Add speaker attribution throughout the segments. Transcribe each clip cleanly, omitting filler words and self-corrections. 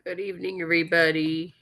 Speaker 1: Good evening, everybody.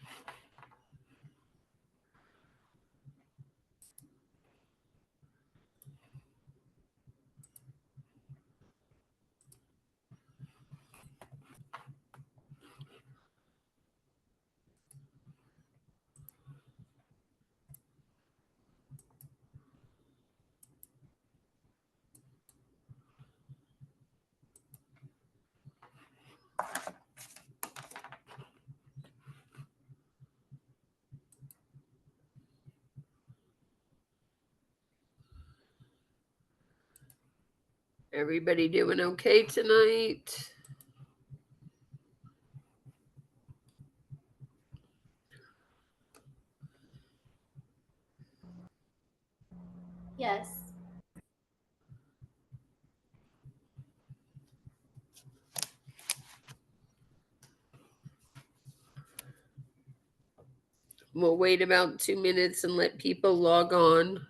Speaker 1: Everybody doing okay tonight?
Speaker 2: Yes.
Speaker 1: We'll wait about 2 minutes and let people log on.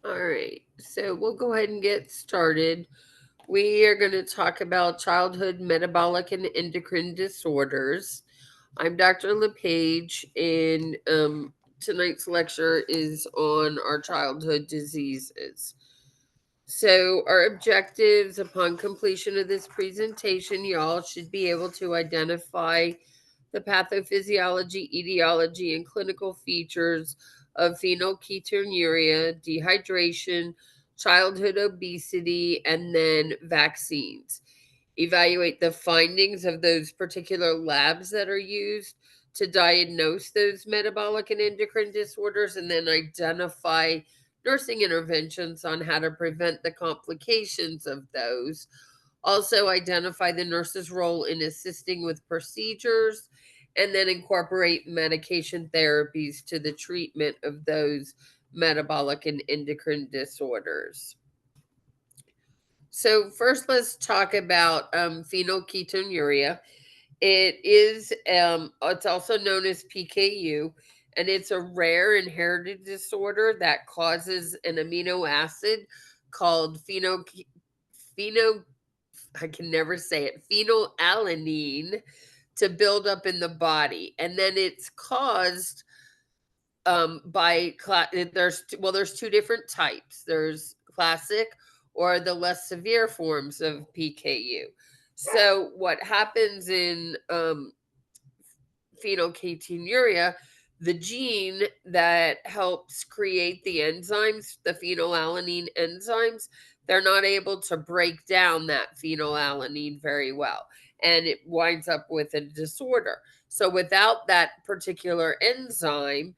Speaker 1: All right, so we'll go ahead and get started. We are going to talk about childhood metabolic and endocrine disorders. I'm Dr. Lapage, and tonight's lecture is on our childhood diseases. So, our objectives upon completion of this presentation, y'all should be able to identify the pathophysiology, etiology, and clinical features of phenylketonuria, dehydration, childhood obesity, and then vaccines. Evaluate the findings of those particular labs that are used to diagnose those metabolic and endocrine disorders, and then identify nursing interventions on how to prevent the complications of those. Also, identify the nurse's role in assisting with procedures, and then incorporate medication therapies to the treatment of those metabolic and endocrine disorders. So, first, let's talk about phenylketonuria. It's also known as PKU, and it's a rare inherited disorder that causes an amino acid called pheno I can never say it, phenylalanine to build up in the body. And then it's caused there's two different types. There's classic or the less severe forms of PKU. So what happens in phenylketonuria, the gene that helps create the enzymes, the phenylalanine enzymes, they're not able to break down that phenylalanine very well, and it winds up with a disorder. So without that particular enzyme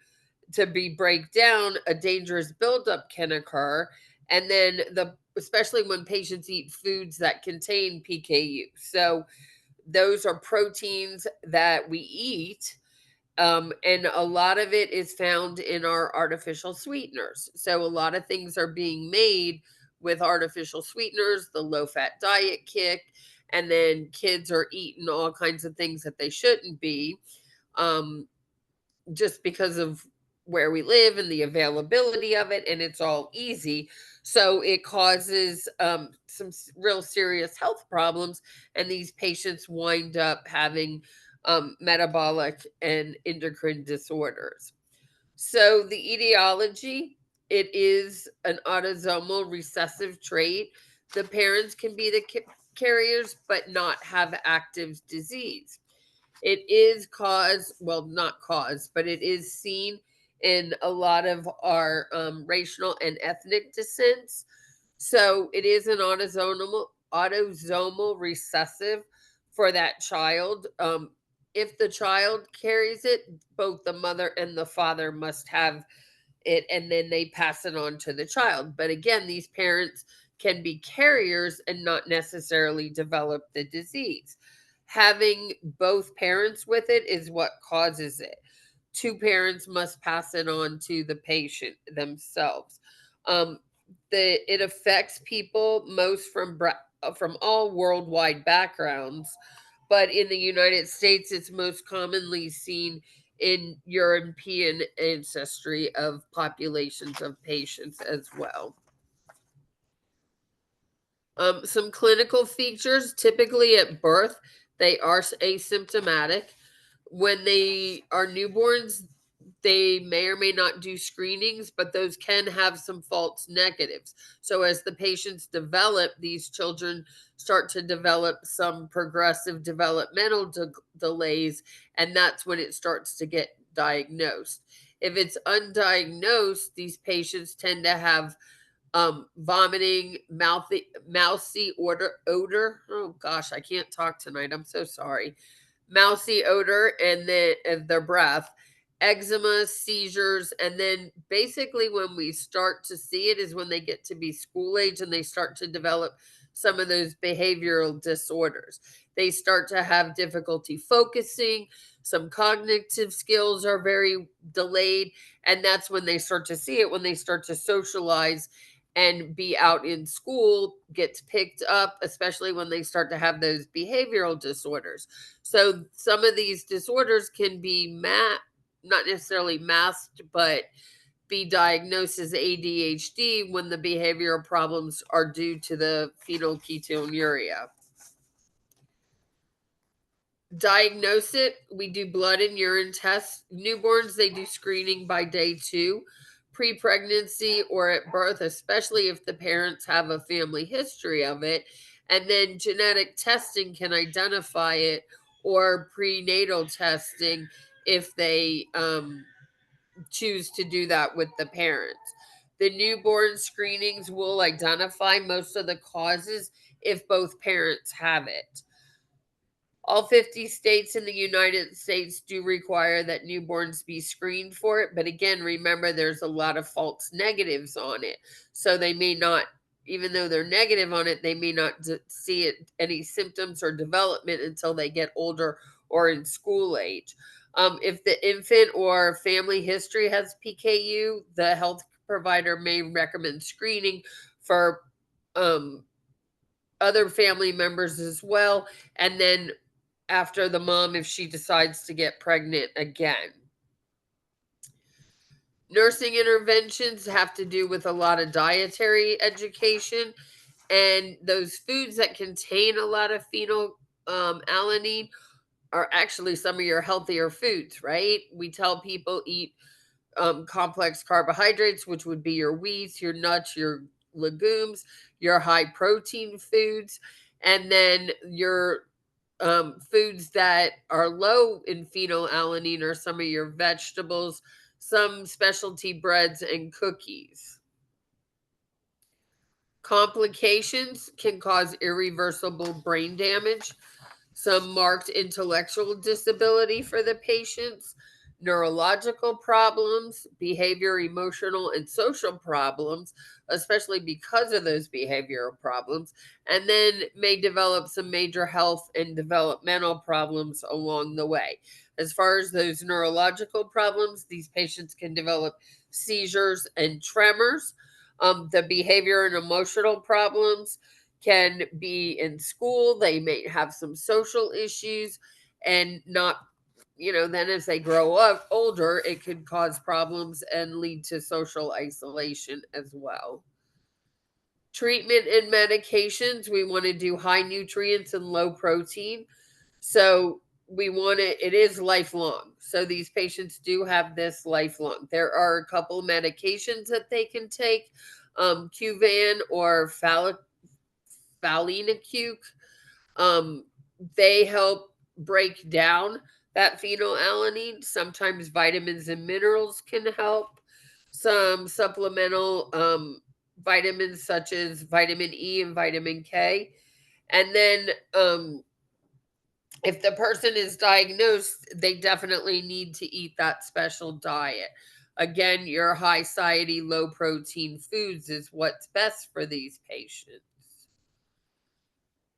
Speaker 1: to be break down, a dangerous buildup can occur, and then the especially when patients eat foods that contain PKU. So Those are proteins that we eat, and a lot of it is found in our artificial sweeteners. So a lot of things are being made with artificial sweeteners, the low fat diet kick, and then kids are eating all kinds of things that they shouldn't be, um, just because of where we live and the availability of it, and it's all easy. So it causes some real serious health problems, and these patients wind up having metabolic and endocrine disorders. So the etiology, it is an autosomal recessive trait. The parents can be the carriers, but not have active disease. It is cause, well, not cause, but it is seen in a lot of our racial and ethnic descents. So it is an autosomal recessive for that child. If the child carries it, both the mother and the father must have it, and then they pass it on to the child. But again, these parents can be carriers and not necessarily develop the disease. Having both parents with it is what causes it. Two parents must pass it on to the patient themselves. Um, it affects people most from all worldwide backgrounds, but in the United States, it's most commonly seen in European ancestry of populations of patients as well. Some clinical features, typically at birth, they are asymptomatic. When they are newborns, they may or may not do screenings, but those can have some false negatives. So, as the patients develop, these children start to develop some progressive developmental delays, and that's when it starts to get diagnosed. If it's undiagnosed, these patients tend to have vomiting, mousy odor. Oh gosh, I can't talk tonight. I'm so sorry. Mousy odor, and then their breath, eczema, seizures, and then basically when we start to see it is when they get to be school age and they start to develop some of those behavioral disorders. They start to have difficulty focusing, some cognitive skills are very delayed, and that's when they start to see it, when they start to socialize and be out in school, gets picked up, especially when they start to have those behavioral disorders. So some of these disorders can be not necessarily masked, but be diagnosed as ADHD when the behavioral problems are due to the phenylketonuria. Diagnose it, we do blood and urine tests. Newborns, they do screening by day 2. Pre-pregnancy or at birth, especially if the parents have a family history of it. And then genetic testing can identify it, or prenatal testing if they choose to do that with the parents. The newborn screenings will identify most of the causes if both parents have it. All 50 states in the United States do require that newborns be screened for it. But again, remember there's a lot of false negatives on it. So they may not, even though they're negative on it, they may not see it, any symptoms or development until they get older or in school age. If the infant or family history has PKU, the health provider may recommend screening for other family members as well. And then after the mom, if she decides to get pregnant again. Nursing interventions have to do with a lot of dietary education, and those foods that contain a lot of phenylalanine are actually some of your healthier foods, right? We tell people eat complex carbohydrates, which would be your wheats, your nuts, your legumes, your high protein foods, and then your foods that are low in phenylalanine are some of your vegetables, some specialty breads and cookies. Complications can cause irreversible brain damage, some marked intellectual disability for the patients, neurological problems, behavior, emotional, and social problems, especially because of those behavioral problems, and then may develop some major health and developmental problems along the way. As far as those neurological problems, these patients can develop seizures and tremors. The behavior and emotional problems can be in school. They may have some social issues and not, then as they grow up older, it could cause problems and lead to social isolation as well. Treatment and medications, we want to do high nutrients and low protein. So we want it is lifelong. So these patients do have this lifelong. There are a couple medications that they can take, Cuvan or Phalinacuc. Um, they help break down that phenylalanine. Sometimes vitamins and minerals can help. Some supplemental vitamins such as vitamin E and vitamin K. And then if the person is diagnosed, they definitely need to eat that special diet. Again, your high satiety, low protein foods is what's best for these patients.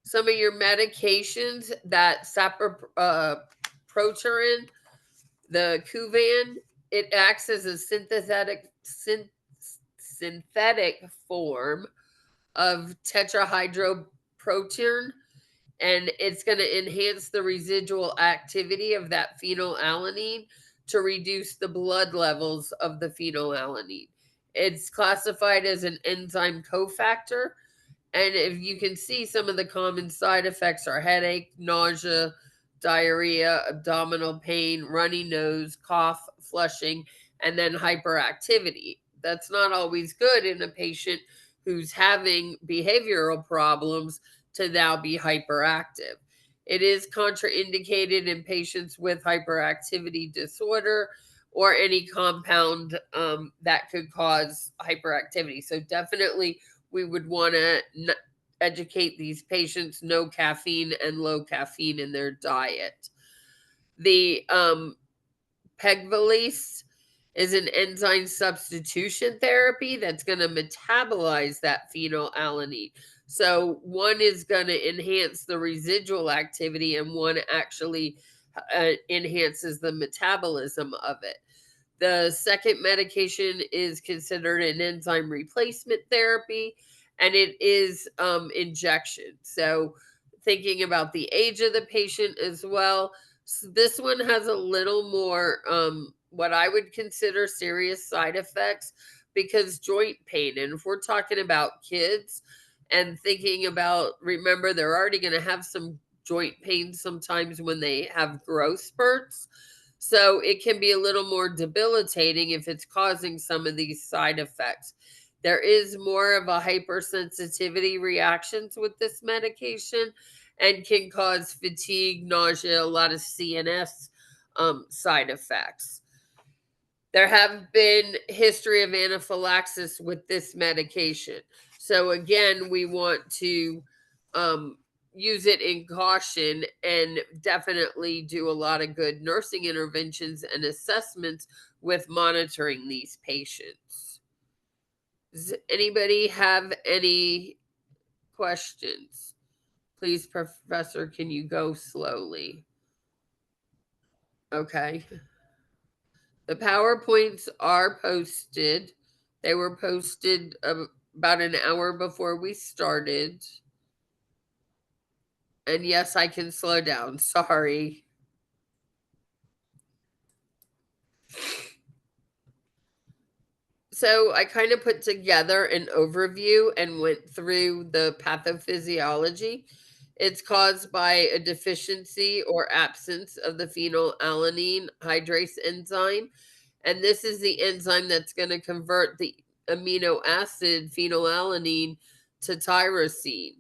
Speaker 1: Some of your medications, that saproproterin, the Kuvan, it acts as a synthetic form of tetrahydroprotein, and it's going to enhance the residual activity of that phenylalanine to reduce the blood levels of the phenylalanine. It's classified as an enzyme cofactor, and if you can see, some of the common side effects are headache, nausea, diarrhea, abdominal pain, runny nose, cough, flushing, and then hyperactivity. That's not always good in a patient who's having behavioral problems to now be hyperactive. It is contraindicated in patients with hyperactivity disorder or any compound that could cause hyperactivity. So, definitely, we would want to educate these patients no caffeine and low caffeine in their diet. The Pegvalase is an enzyme substitution therapy that's going to metabolize that phenylalanine. So one is going to enhance the residual activity, and one actually enhances the metabolism of it. The second medication is considered an enzyme replacement therapy, and it is injection. So, thinking about the age of the patient as well, this one has a little more what I would consider serious side effects, because joint pain. And if we're talking about kids and thinking about, remember, they're already going to have some joint pain sometimes when they have growth spurts. So it can be a little more debilitating if it's causing some of these side effects. There is more of a hypersensitivity reactions with this medication and can cause fatigue, nausea, a lot of CNS side effects. There have been history of anaphylaxis with this medication. So again, we want to um, use it in caution and definitely do a lot of good nursing interventions and assessments with monitoring these patients. Does anybody have any questions? Please, Professor, can you go slowly? Okay. The PowerPoints are posted. They were posted about an hour before we started. And yes, I can slow down. Sorry. So I kind of put together an overview and went through the pathophysiology. It's caused by a deficiency or absence of the phenylalanine hydrase enzyme. And this is the enzyme that's going to convert the amino acid phenylalanine to tyrosine.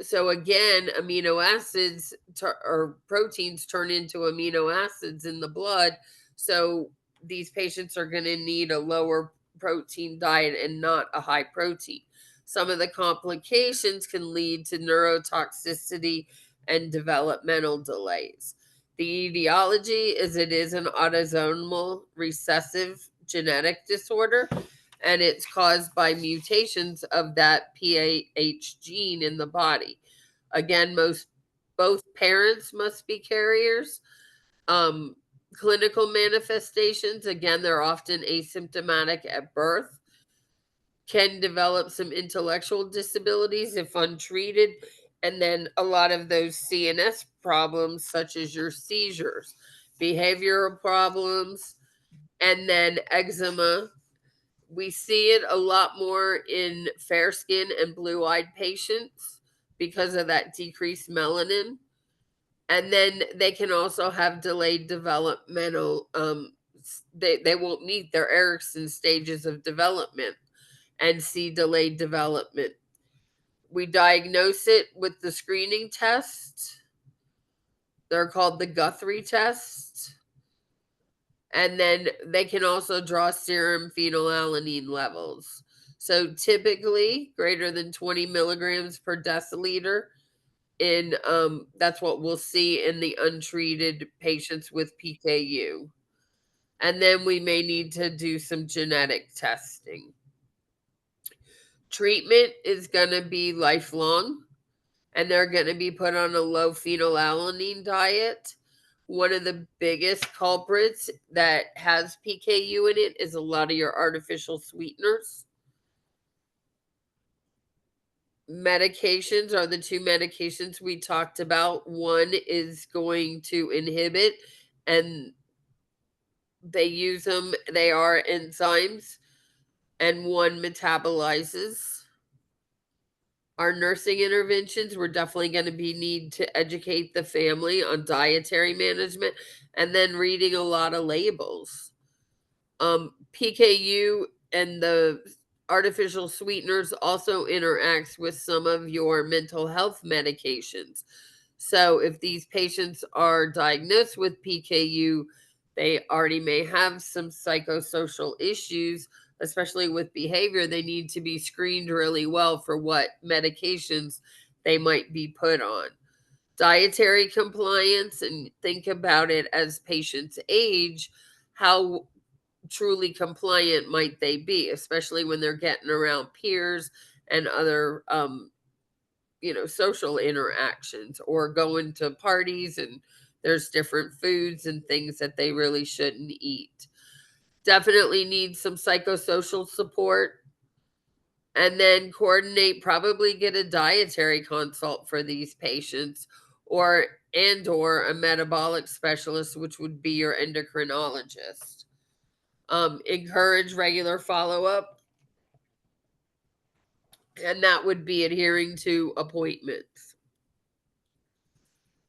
Speaker 1: So again, amino acids or proteins turn into amino acids in the blood. So these patients are going to need a lower protein diet and not a high protein. Some of the complications can lead to neurotoxicity and developmental delays. The etiology is it is an autosomal recessive genetic disorder, and it's caused by mutations of that PAH gene in the body. Again, both parents must be carriers. Um, Clinical manifestations, again, they're often asymptomatic at birth, can develop some intellectual disabilities if untreated, and then a lot of those CNS problems, such as your seizures, behavioral problems, and then eczema. We see it a lot more in fair skin and blue eyed patients because of that decreased melanin. And then they can also have delayed developmental, they won't meet their Erickson stages of development and see delayed development. We diagnose it with the screening test. They're called the Guthrie test. And then they can also draw serum phenylalanine levels. So typically greater than 20 milligrams per deciliter in that's what we'll see in the untreated patients with PKU. And then we may need to do some genetic testing. Treatment is going to be lifelong, and they're going to be put on a low phenylalanine diet. One of the biggest culprits that has PKU in it is a lot of your artificial sweeteners. Medications are the two medications we talked about. One is going to inhibit, and they use them, they are enzymes, and one metabolizes. Our nursing interventions, we're definitely going to be need to educate the family on dietary management and then reading a lot of labels. PKU and the artificial sweeteners also interacts with some of your mental health medications. So if these patients are diagnosed with PKU, they already may have some psychosocial issues, especially with behavior. They need to be screened really well for what medications they might be put on. Dietary compliance, and think about it as patients age, how truly compliant might they be, especially when they're getting around peers and other social interactions, or going to parties and there's different foods and things that they really shouldn't eat. Definitely need some psychosocial support, and then coordinate, probably get a dietary consult for these patients, or a metabolic specialist, which would be your endocrinologist. Encourage regular follow-up, and that would be adhering to appointments.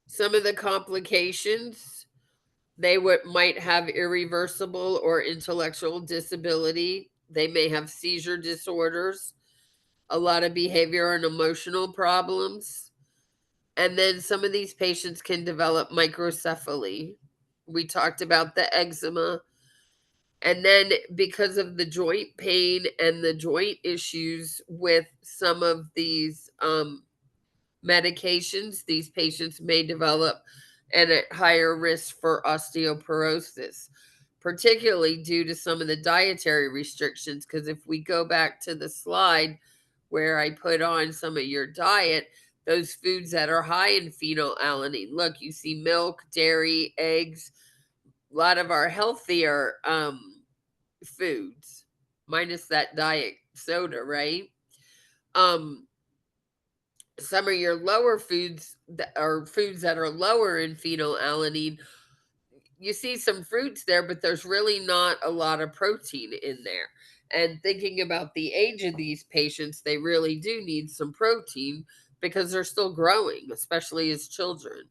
Speaker 1: Some of the complications, might have irreversible or intellectual disability. They may have seizure disorders, a lot of behavior and emotional problems. And then some of these patients can develop microcephaly. We talked about the eczema. And then because of the joint pain and the joint issues with some of these medications, these patients may develop and at higher risk for osteoporosis, particularly due to some of the dietary restrictions. Because if we go back to the slide where I put on some of your diet, those foods that are high in phenylalanine, look, you see milk, dairy, eggs, a lot of our healthier foods, minus that diet soda, right? Um, some of your lower foods that are foods that are lower in phenylalanine, you see some fruits there, but there's really not a lot of protein in there. And thinking about the age of these patients, they really do need some protein because they're still growing, especially as children.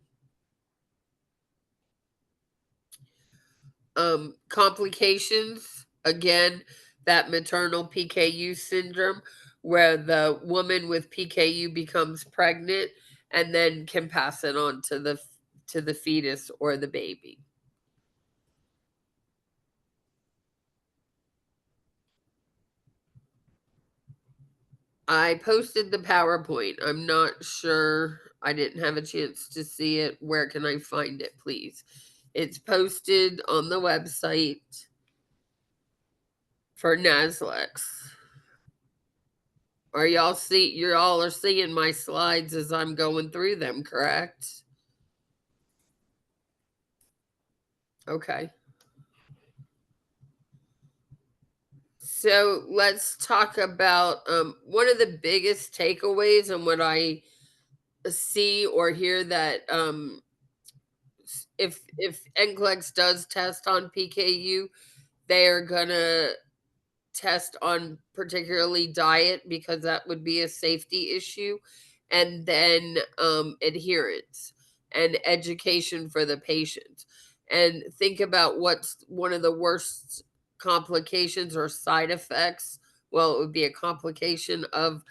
Speaker 1: Complications, again, that maternal PKU syndrome, where the woman with PKU becomes pregnant and then can pass it on to the fetus or the baby. I posted the PowerPoint. I'm not sure. I didn't have a chance to see it. Where can I find it, please? It's posted on the website for Naxlex. You're all are seeing my slides as I'm going through them, correct? Okay. So let's talk about one of the biggest takeaways and what I see or hear that if NCLEX does test on PKU, they are gonna test on particularly diet because that would be a safety issue, and then adherence and education for the patient. And think about what's one of the worst complications or side effects. Well, it would be a complication of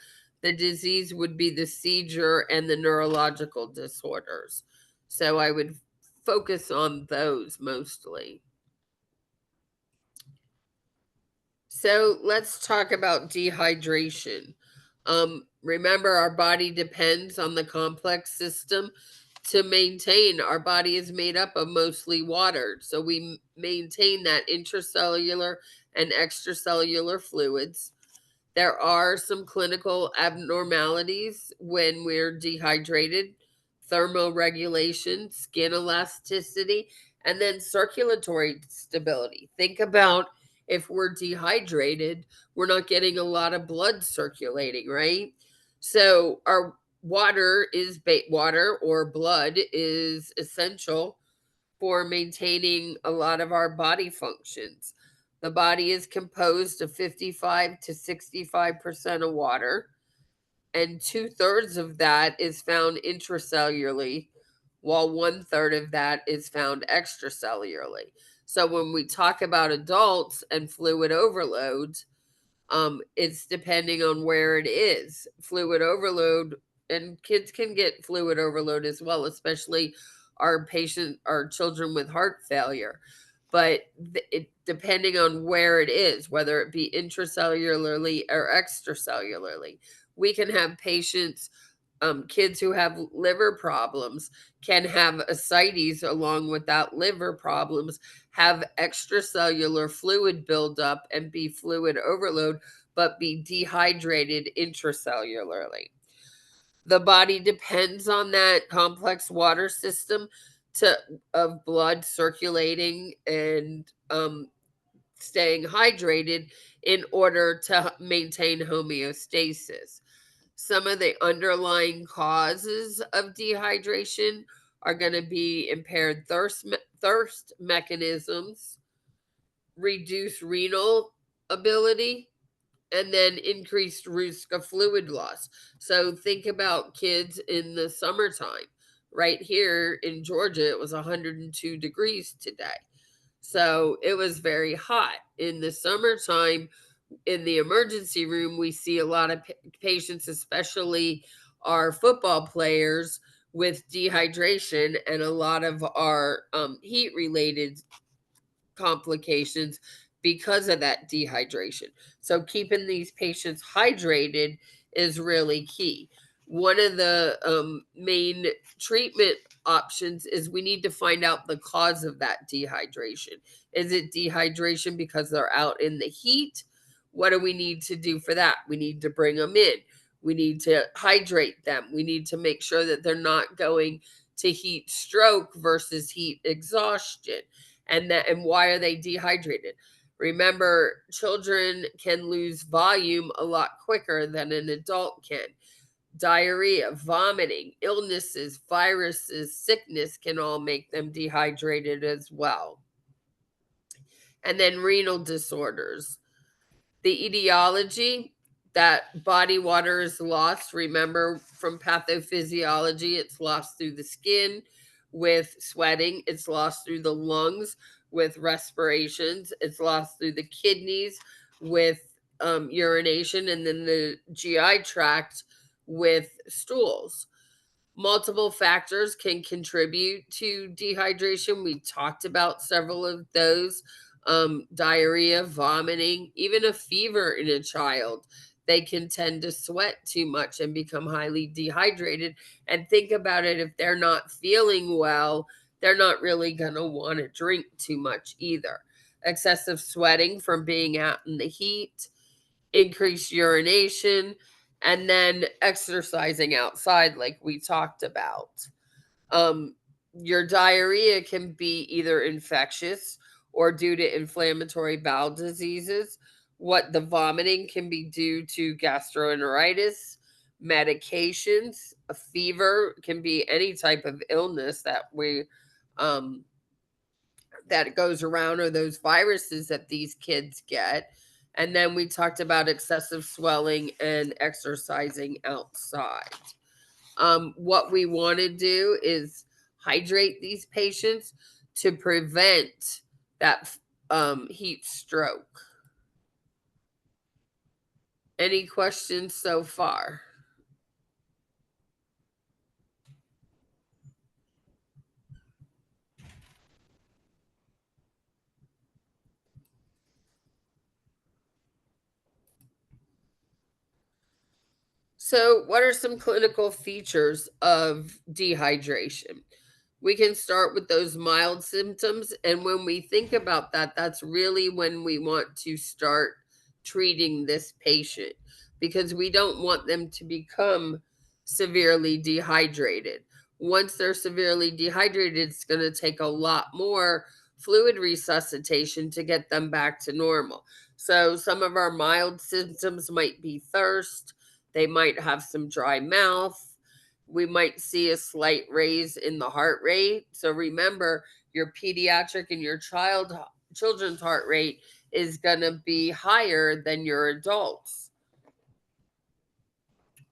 Speaker 1: the disease would be the seizure and the neurological disorders. So I would focus on those mostly. So let's talk about dehydration. Remember, our body depends on the complex system to maintain. Our body is made up of mostly water, so we maintain that intracellular and extracellular fluids. There are some clinical abnormalities when we're dehydrated: thermoregulation, skin elasticity, and then circulatory stability. Think about if we're dehydrated, we're not getting a lot of blood circulating, right? So our water or blood is essential for maintaining a lot of our body functions. The body is composed of 55 to 65% of water, and two-thirds of that is found intracellularly, while one-third of that is found extracellularly. So when we talk about adults and fluid overload, it's depending on where it is. Fluid overload, and kids can get fluid overload as well, especially our children with heart failure. But depending on where it is, whether it be intracellularly or extracellularly, we can have patients, kids who have liver problems can have ascites along with that liver problems, have extracellular fluid buildup and be fluid overload, but be dehydrated intracellularly. The body depends on that complex water system to of blood circulating and staying hydrated in order to maintain homeostasis. Some of the underlying causes of dehydration are going to be impaired thirst mechanisms, reduced renal ability, and then increased risk of fluid loss. So think about kids in the summertime. Right here in Georgia, it was 102 degrees today. So it was very hot. In the summertime, in the emergency room, we see a lot of patients, especially our football players, with dehydration, and a lot of our heat related complications because of that dehydration. So, keeping these patients hydrated is really key. One of the main treatment options is we need to find out the cause of that dehydration. Is it dehydration because they're out in the heat? What do we need to do for that? We need to bring them in. We need to hydrate them. We need to make sure that they're not going to heat stroke versus heat exhaustion. And why are they dehydrated? Remember, children can lose volume a lot quicker than an adult can. Diarrhea, vomiting, illnesses, viruses, sickness can all make them dehydrated as well. And then renal disorders. The etiology, that body water is lost. Remember, from pathophysiology, it's lost through the skin with sweating, it's lost through the lungs with respirations, it's lost through the kidneys with urination, and then the GI tract with stools. Multiple factors can contribute to dehydration. We talked about several of those: diarrhea, vomiting, even a fever in a child. they can tend to sweat too much and become highly dehydrated. And think about it, if they're not feeling well, they're not really going to want to drink too much either. Excessive sweating from being out in the heat, increased urination, and then exercising outside, like we talked about. Um, your diarrhea can be either infectious or due to inflammatory bowel diseases. What the vomiting can be due to gastroenteritis, medications, a fever, can be any type of illness that we um, that goes around, or those viruses that these kids get. And then we talked about excessive swelling and exercising outside. What we want to do is hydrate these patients to prevent that heat stroke. Any questions so far? So, what are some clinical features of dehydration? We can start with those mild symptoms. And when we think about that, that's really when we want to start treating this patient, because we don't want them to become severely dehydrated. Once they're severely dehydrated, it's going to take a lot more fluid resuscitation to get them back to normal. So, some of our mild symptoms might be thirst, they might have some dry mouth, we might see a slight raise in the heart rate. So remember, your pediatric and your children's heart rate is going to be higher than your adults.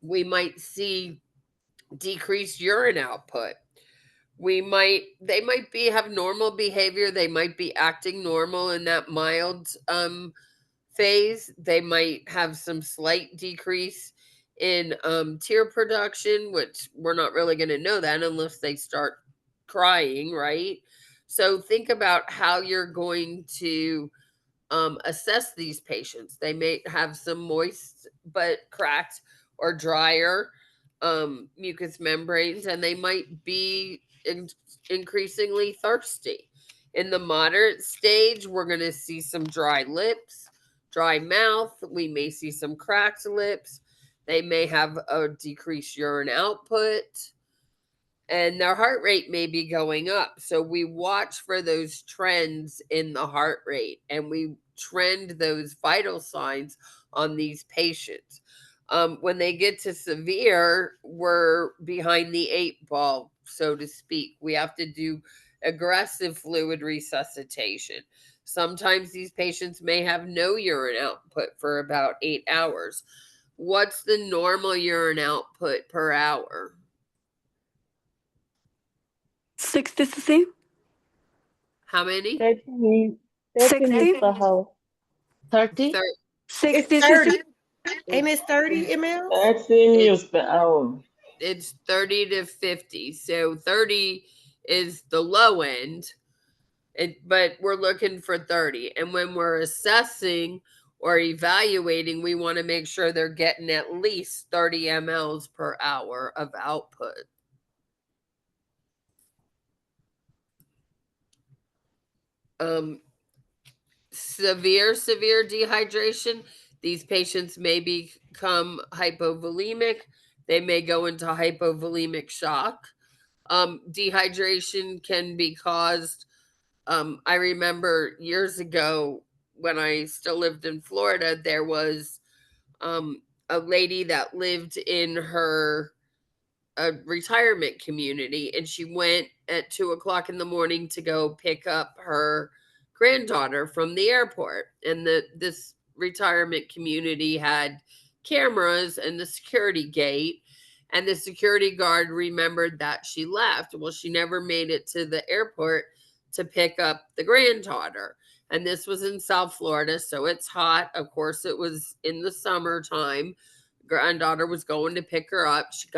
Speaker 1: We might see decreased urine output. They might be have normal behavior, they might be acting normal in that mild phase. They might have some slight decrease in tear production, which we're not really going to know that unless they start crying, right? So think about how you're going to assess these patients. They may have some moist but cracked or drier mucous membranes, and they might be increasingly thirsty. In the moderate stage, we're going to see some dry lips, dry mouth. We may see some cracked lips. They may have a decreased urine output, and their heart rate may be going up. So we watch for those trends in the heart rate, and we trend those vital signs on these patients. When they get to severe, we're behind the eight ball, so to speak. We have to do aggressive fluid resuscitation. Sometimes these patients may have no urine output for about 8 hours. What's the normal urine output per hour?
Speaker 3: 60 cc.
Speaker 1: How many?
Speaker 4: 30
Speaker 3: 60.
Speaker 4: per hour.
Speaker 5: 30?
Speaker 1: Thir-
Speaker 5: It's
Speaker 3: 60
Speaker 5: 30.
Speaker 3: cc.
Speaker 5: Ain't it 30 mLs?
Speaker 4: 30
Speaker 1: it,
Speaker 4: mils per hour.
Speaker 1: it's 30 to 50. So 30 is the low end, but we're looking for 30. And when we're assessing or evaluating, we want to make sure they're getting at least 30 mLs per hour of output. Um, severe dehydration, these patients may become hypovolemic. They may go into hypovolemic shock. Dehydration can be caused. I remember years ago when I still lived in Florida, there was a lady that lived in her a retirement community, and she went at 2 o'clock in the morning to go pick up her granddaughter from the airport. And this retirement community had cameras and the security gate, and the security guard remembered that she left. Well, she never made it to the airport to pick up the granddaughter. And this was in South Florida, so it's hot. Of course, it was in the summertime. Granddaughter was going to pick her up. She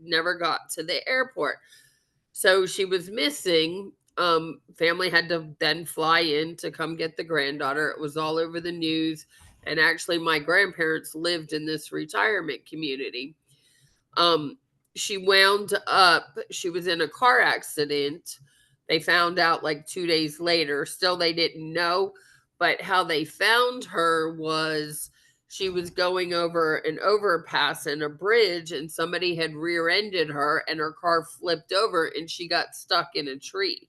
Speaker 1: never got to the airport. So she was missing. Family had to then fly in to come get the granddaughter. It was all over the news. And actually, my grandparents lived in this retirement community. She wound up, she was in a car accident. They found out like 2 days later. Still, they didn't know. But how they found her was she was going over an overpass and a bridge, and somebody had rear ended her, and her car flipped over and she got stuck in a tree.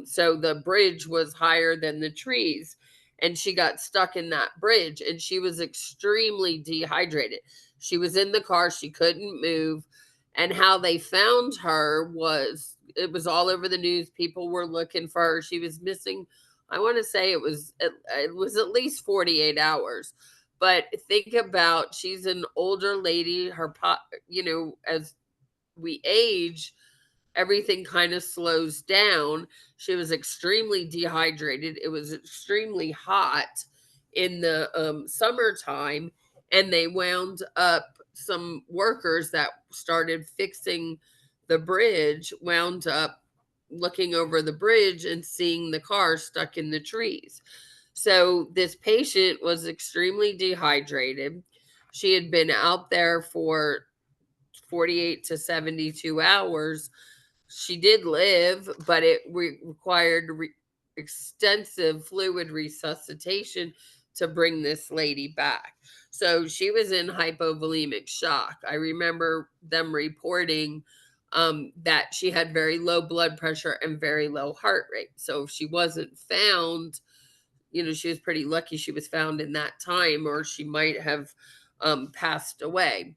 Speaker 1: So the bridge was higher than the trees, and she got stuck in that bridge, and she was extremely dehydrated. She was in the car, she couldn't move. And how they found her was it was all over the news. People were looking for her. She was missing. I want to say it was at least 48 hours. But think about, she's an older lady. As we age, everything kind of slows down. She was extremely dehydrated. It was extremely hot in the summertime, and they wound up, some workers that started fixing the bridge wound up looking over the bridge and seeing the car stuck in the trees. So this patient was extremely dehydrated. She had been out there for 48 to 72 hours. She did live, but it required extensive fluid resuscitation to bring this lady back. So she was in hypovolemic shock. I remember them reporting that she had very low blood pressure and very low heart rate. So if she wasn't found, she was pretty lucky she was found in that time, or she might have passed away.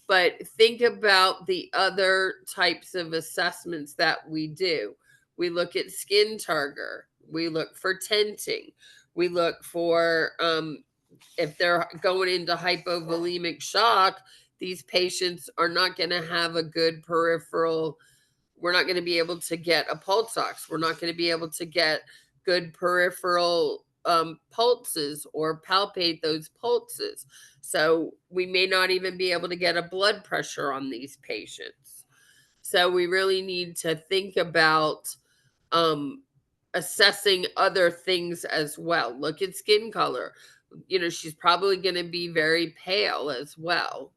Speaker 1: But think about the other types of assessments that we do. We look at skin turgor. We look for tenting. We look for if they're going into hypovolemic shock, these patients are not going to have a good peripheral. We're not going to be able to get a pulse ox. We're not going to be able to get good peripheral pulses or palpate those pulses. So we may not even be able to get a blood pressure on these patients. So we really need to think about assessing other things as well. Look at skin color. She's probably going to be very pale as well.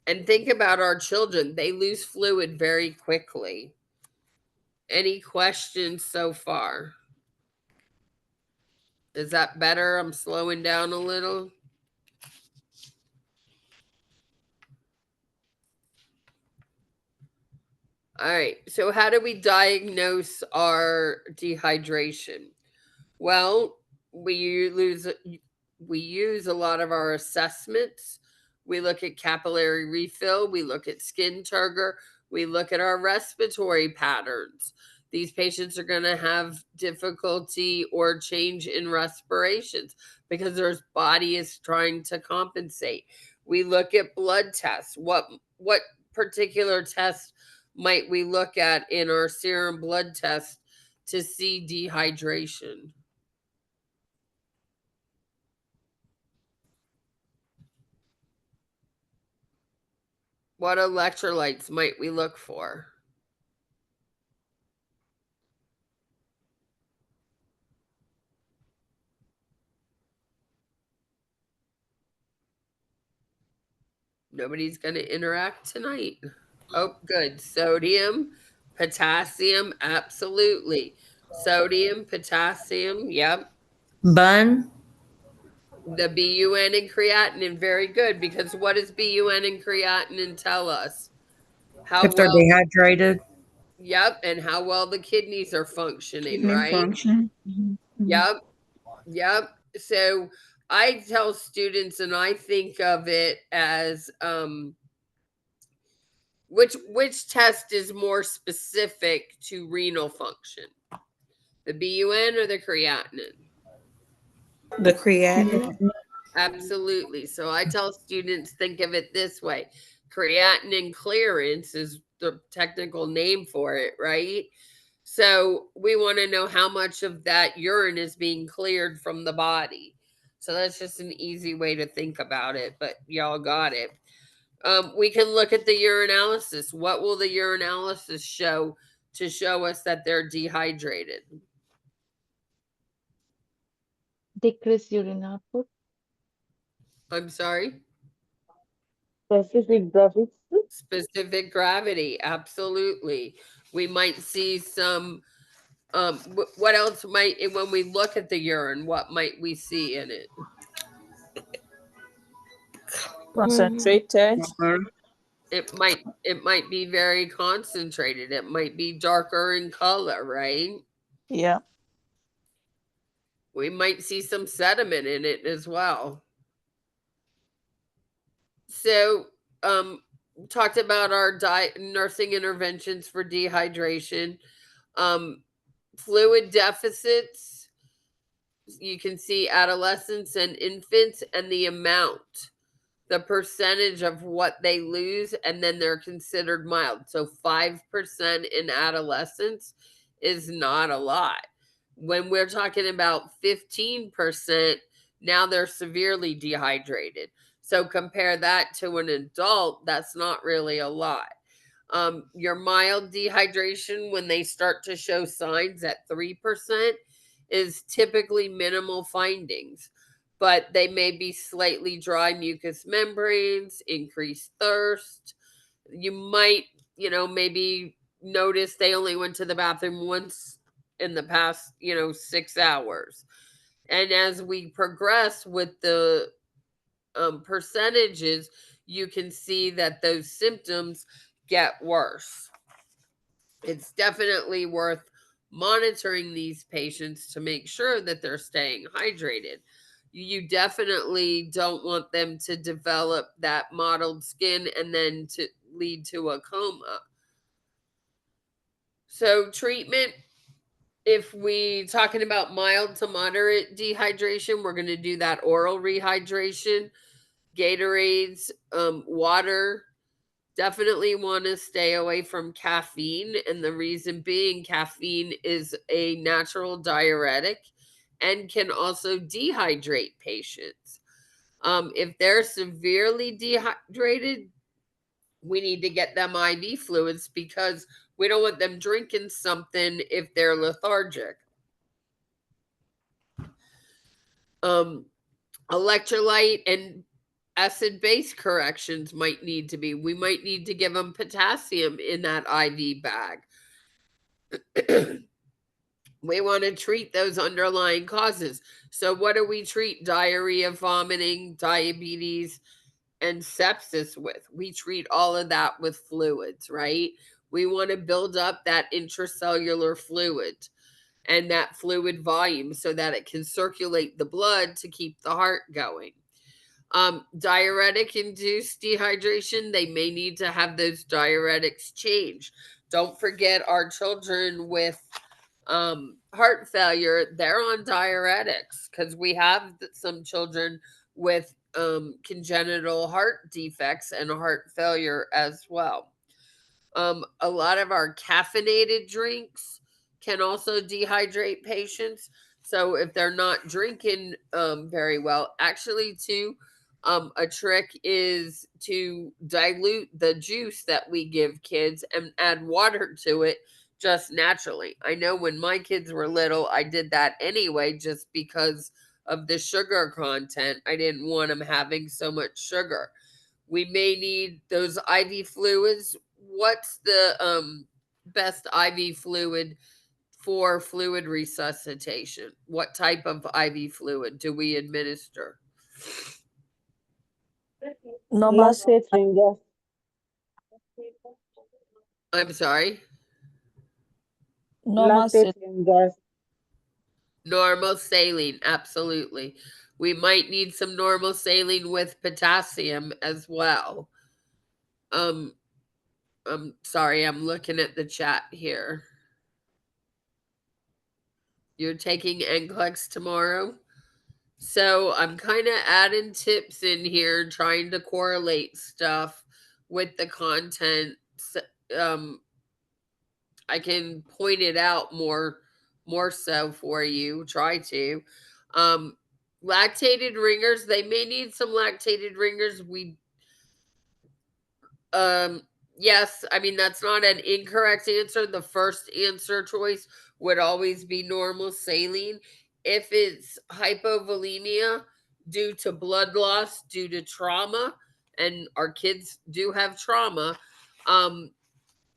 Speaker 1: And think about our children. They lose fluid very quickly. Any questions so far? Is that better? I'm slowing down a little. All right. So how do we diagnose our dehydration? Well, we use a lot of our assessments. We look at capillary refill. We look at skin turgor. We look at our respiratory patterns. These patients are going to have difficulty or change in respirations because their body is trying to compensate. We look at blood tests. What particular test might we look at in our serum blood test to see dehydration? What electrolytes might we look for? Nobody's going to interact tonight. Oh, good. Sodium, potassium, absolutely. Sodium, potassium, yep.
Speaker 5: Bun.
Speaker 1: The BUN and creatinine, very good, because what does BUN and creatinine tell us? How
Speaker 5: If they're
Speaker 1: well,
Speaker 5: dehydrated.
Speaker 1: yep, and how well the kidneys are functioning,
Speaker 3: Kidney
Speaker 1: right?
Speaker 3: function. Mhm.
Speaker 1: Yep, yep. So I tell students, and I think of it as which test is more specific to renal function, the BUN or the creatinine?
Speaker 5: The creatinine.
Speaker 1: Absolutely. So I tell students, think of it this way: creatinine clearance is the technical name for it, right? So we want to know how much of that urine is being cleared from the body. So that's just an easy way to think about it, but y'all got it. We can look at the urinalysis. What will the urinalysis show to show us that they're dehydrated?
Speaker 4: Decrease urine output.
Speaker 1: I'm sorry?
Speaker 6: Specific graphics.
Speaker 1: Specific gravity, absolutely. We might see some, what else might, when we look at the urine, what might we see in it?
Speaker 5: Concentrated.
Speaker 1: It might be very concentrated. It might be darker in color, right?
Speaker 5: Yeah.
Speaker 1: We might see some sediment in it as well. So, talked about our nursing interventions for dehydration. Fluid deficits, you can see adolescents and infants and the amount, the percentage of what they lose, and then they're considered mild. So 5% in adolescents is not a lot. When we're talking about 15%, now they're severely dehydrated. So compare that to an adult, that's not really a lot. Your mild dehydration, when they start to show signs at 3%, is typically minimal findings, but they may be slightly dry mucous membranes, increased thirst. You might, maybe notice they only went to the bathroom once in the past, 6 hours. And as we progress with the percentages, you can see that those symptoms get worse. It's definitely worth monitoring these patients to make sure that they're staying hydrated. You definitely don't want them to develop that mottled skin and then to lead to a coma. So treatment, if we talking about mild to moderate dehydration, we're going to do that oral rehydration, Gatorades, water. Definitely want to stay away from caffeine. And the reason being, caffeine is a natural diuretic and can also dehydrate patients. If they're severely dehydrated, we need to get them IV fluids because we don't want them drinking something if they're lethargic. Electrolyte and acid base corrections might need to be. We might need to give them potassium in that IV bag. We want to treat those underlying causes. So, what do we treat diarrhea, vomiting, diabetes, and sepsis with? We treat all of that with fluids, right? We want to build up that intracellular fluid and that fluid volume so that it can circulate the blood to keep the heart going. Diuretic induced dehydration, they may need to have those diuretics changed. Don't forget our children with heart failure, they're on diuretics because we have some children with congenital heart defects and heart failure as well. A lot of our caffeinated drinks can also dehydrate patients. So if they're not drinking very well, actually, too, a trick is to dilute the juice that we give kids and add water to it just naturally. I know when my kids were little, I did that anyway, just because of the sugar content. I didn't want them having so much sugar. We may need those IV fluids. What's the best IV fluid for fluid resuscitation? What type of IV fluid do we administer?
Speaker 5: Normal.
Speaker 6: Lactate gas.
Speaker 1: I'm sorry?
Speaker 5: Normal.
Speaker 6: Lactate gas.
Speaker 1: Normal saline, absolutely. We might need some normal saline with potassium as well. I'm sorry, I'm looking at the chat here. You're taking NCLEX tomorrow? So I'm kind of adding tips in here, trying to correlate stuff with the content. I can point it out more so for you. Try to. Lactated ringers, they may need some lactated ringers. Yes, I mean that's not an incorrect answer. The first answer choice would always be normal saline. if it's hypovolemia due to blood loss, due to trauma, and our kids do have trauma,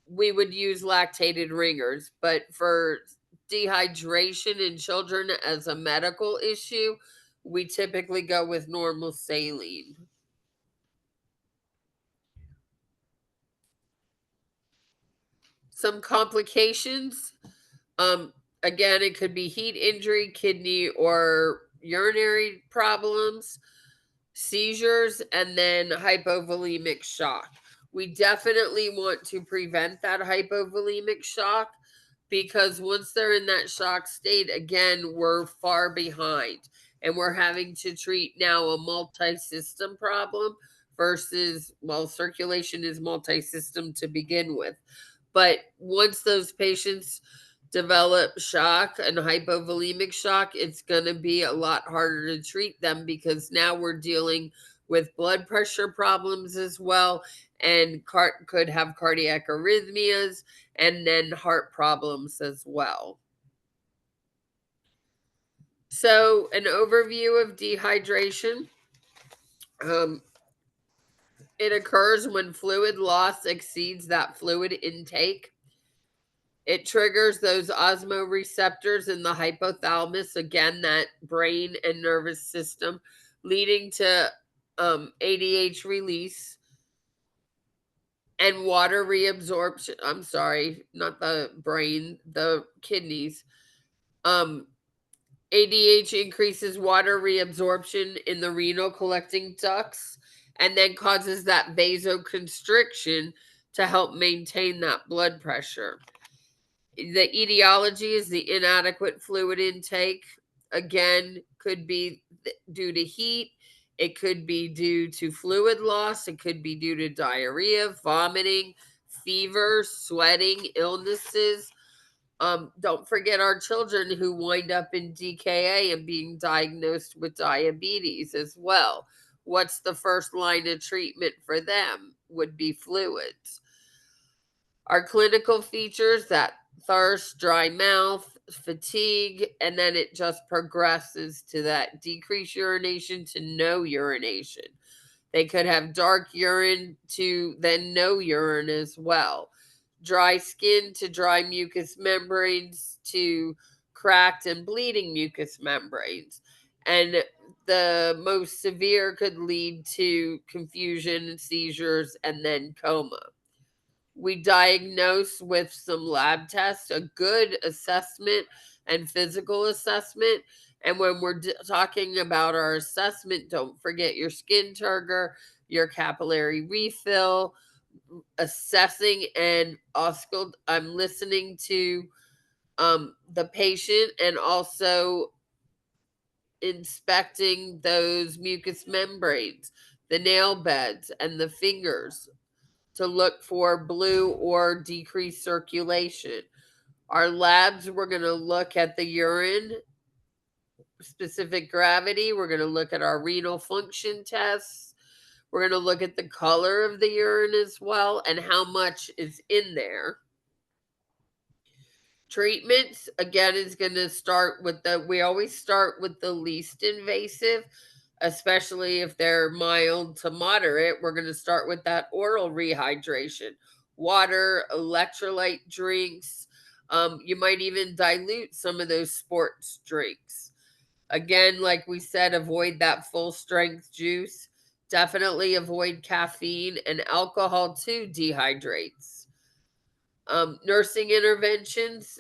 Speaker 1: we would use lactated ringers. But for dehydration in children as a medical issue, we typically go with normal saline. Some complications. Again, it could be heat injury, kidney or urinary problems, seizures, and then hypovolemic shock. We definitely want to prevent that hypovolemic shock, because once they're in that shock state, again, we're far behind and we're having to treat now a multi-system problem versus, well, circulation is multi-system to begin with. But once those patients develop shock and hypovolemic shock, it's going to be a lot harder to treat them, because now we're dealing with blood pressure problems as well, and could have cardiac arrhythmias and then heart problems as well. So an overview of dehydration. It occurs when fluid loss exceeds that fluid intake. It triggers those osmoreceptors in the hypothalamus, again, that brain and nervous system, leading to ADH release and water reabsorption. I'm sorry, not the brain, the kidneys. ADH increases water reabsorption in the renal collecting ducts and then causes that vasoconstriction to help maintain that blood pressure. The etiology is the inadequate fluid intake. Again, could be due to heat. It could be due to fluid loss. It could be due to diarrhea, vomiting, fever, sweating, illnesses. Don't forget our children who wind up in DKA and being diagnosed with diabetes as well. What's the first line of treatment for them? Would be fluids. Our clinical features, that thirst, dry mouth, fatigue, and then it just progresses to that decreased urination to no urination. They could have dark urine to then no urine as well. Dry skin to dry mucous membranes to cracked and bleeding mucous membranes. And the most severe could lead to confusion, seizures, and then coma. We diagnose with some lab tests, a good assessment and physical assessment. And when we're talking about our assessment, don't forget your skin turgor, your capillary refill, assessing and also I'm listening to the patient and also inspecting those mucous membranes, the nail beds, and the fingers to look for blue or decreased circulation. Our labs, we're going to look at the urine, specific gravity. We're going to look at our renal function tests. We're going to look at the color of the urine as well and how much is in there. Treatments, again, is going to start with we always start with the least invasive, especially if they're mild to moderate. We're going to start with that oral rehydration, water, electrolyte drinks. You might even dilute some of those sports drinks. Again, like we said, avoid that full strength juice. Definitely avoid caffeine, and alcohol too dehydrates. Nursing interventions,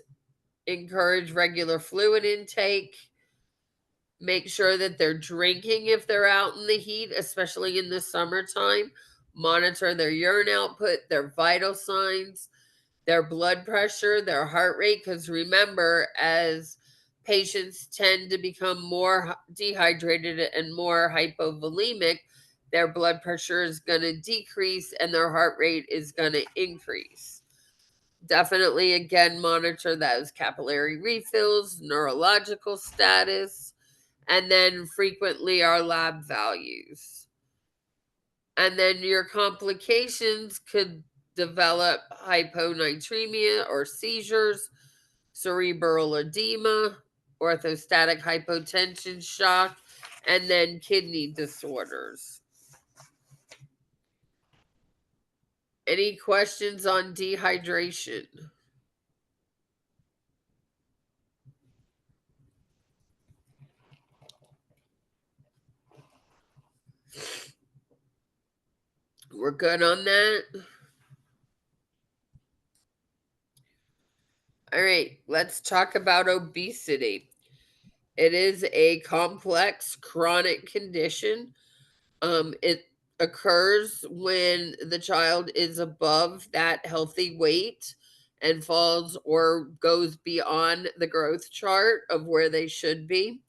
Speaker 1: encourage regular fluid intake. Make sure that they're drinking if they're out in the heat, especially in the summertime. Monitor their urine output, their vital signs, their blood pressure, their heart rate. Because remember, as patients tend to become more dehydrated and more hypovolemic, their blood pressure is going to decrease and their heart rate is going to increase. Definitely, again, monitor those capillary refills, neurological status, and then frequently our lab values. And then your complications could develop hyponatremia or seizures, cerebral edema, orthostatic hypotension, shock, and then kidney disorders. Any questions on dehydration? We're good on that? All right, let's talk about obesity. It is a complex chronic condition. It occurs when the child is above that healthy weight and falls or goes beyond the growth chart of where they should be.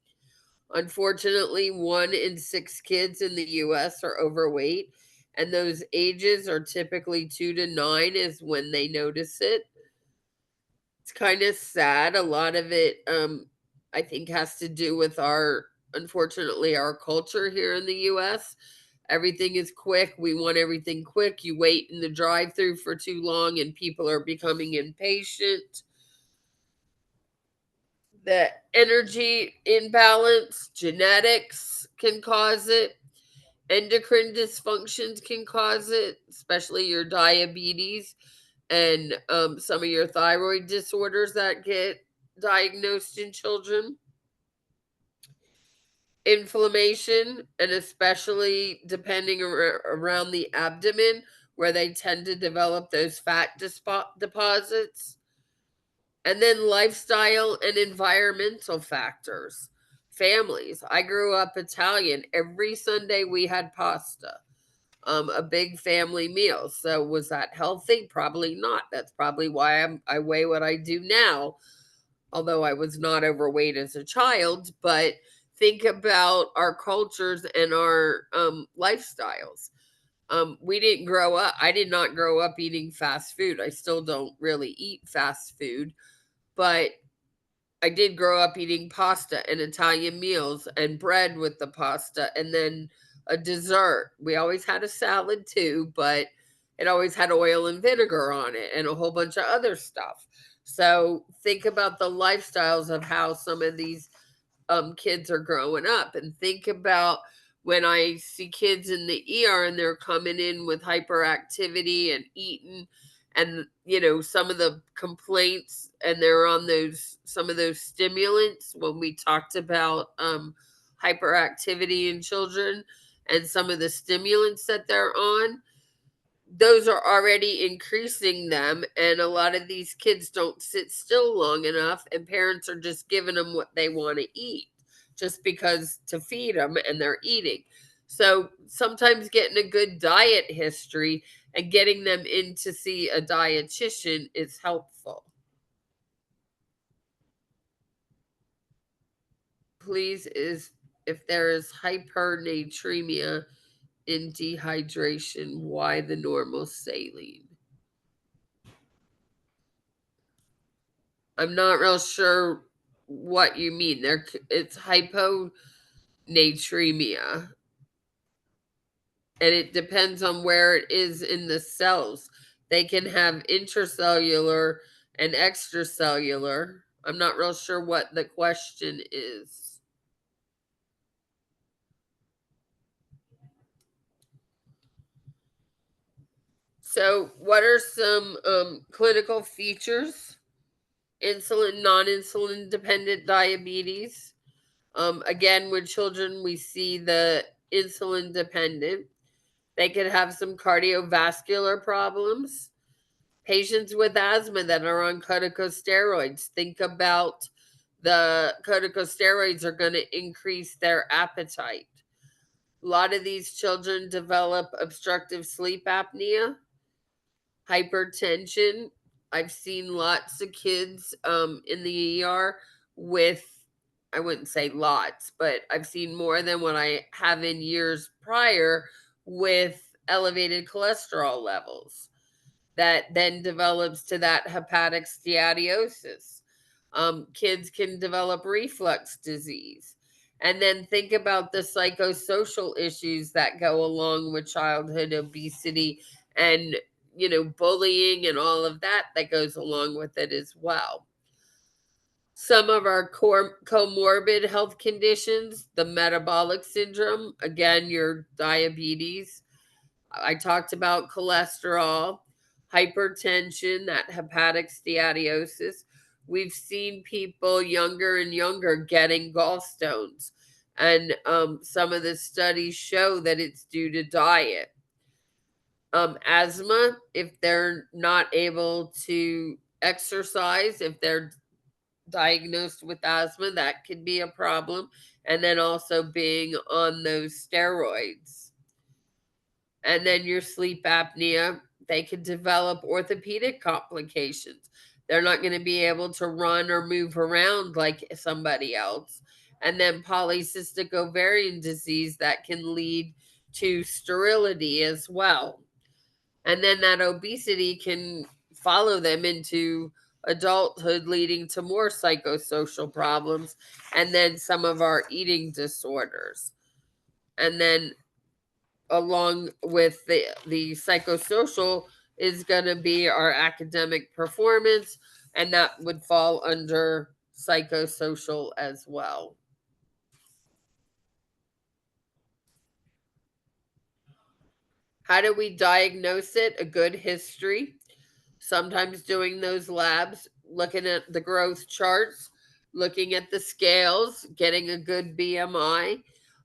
Speaker 1: Unfortunately, 1 in 6 kids in the US are overweight, and those ages are typically 2 to 9 is when they notice it. It's kind of sad. A lot of it, I think, has to do with unfortunately, our culture here in the US. Everything is quick. We want everything quick. You wait in the drive-through for too long and people are becoming impatient. The energy imbalance, genetics can cause it. Endocrine dysfunctions can cause it, especially your diabetes and some of your thyroid disorders that get diagnosed in children. Inflammation, and especially depending around the abdomen, where they tend to develop those fat deposits. And then lifestyle and environmental factors. Families. I grew up Italian. Every Sunday we had pasta, a big family meal. So was that healthy? Probably not. That's probably why I weigh what I do now, although I was not overweight as a child. But think about our cultures and our lifestyles. We didn't grow up, I did not grow up eating fast food. I still don't really eat fast food, but I did grow up eating pasta and Italian meals and bread with the pasta and then a dessert. We always had a salad too, but it always had oil and vinegar on it and a whole bunch of other stuff. So think about the lifestyles of how some of these kids are growing up, and think about when I see kids in the ER and they're coming in with hyperactivity and eating and some of the complaints, and they're on some of those stimulants when we talked about hyperactivity in children and some of the stimulants that they're on. Those are already increasing them, and a lot of these kids don't sit still long enough, and parents are just giving them what they want to eat just because to feed them, and they're eating. So sometimes getting a good diet history and getting them in to see a dietitian is helpful. Please, is if there is hypernatremia in dehydration, why the normal saline? I'm not real sure what you mean. It's hyponatremia, and it depends on where it is in the cells. They can have intracellular and extracellular. I'm not real sure what the question is. So, what are some clinical features? Insulin, non-insulin dependent diabetes. Again, with children, we see the insulin dependent. They could have some cardiovascular problems. Patients with asthma that are on corticosteroids. Think about the corticosteroids are going to increase their appetite. A lot of these children develop obstructive sleep apnea, hypertension. I've seen lots of kids in the ER with, I wouldn't say lots, but I've seen more than what I have in years prior with elevated cholesterol levels that then develops to that hepatic steatosis. Kids can develop reflux disease. And then think about the psychosocial issues that go along with childhood obesity and, bullying and all of that goes along with it as well. Some of our comorbid health conditions, the metabolic syndrome, again, your diabetes. I talked about cholesterol, hypertension, that hepatic steatosis. We've seen people younger and younger getting gallstones. And some of the studies show that it's due to diet. Asthma, if they're not able to exercise, if they're diagnosed with asthma, that could be a problem. And then also being on those steroids. And then your sleep apnea, they could develop orthopedic complications. They're not going to be able to run or move around like somebody else. And then polycystic ovarian disease that can lead to sterility as well. And then that obesity can follow them into adulthood, leading to more psychosocial problems and then some of our eating disorders. And then along with the psychosocial is going to be our academic performance, and that would fall under psychosocial as well. How do we diagnose it? A good history. Sometimes doing those labs, looking at the growth charts, looking at the scales, getting a good BMI,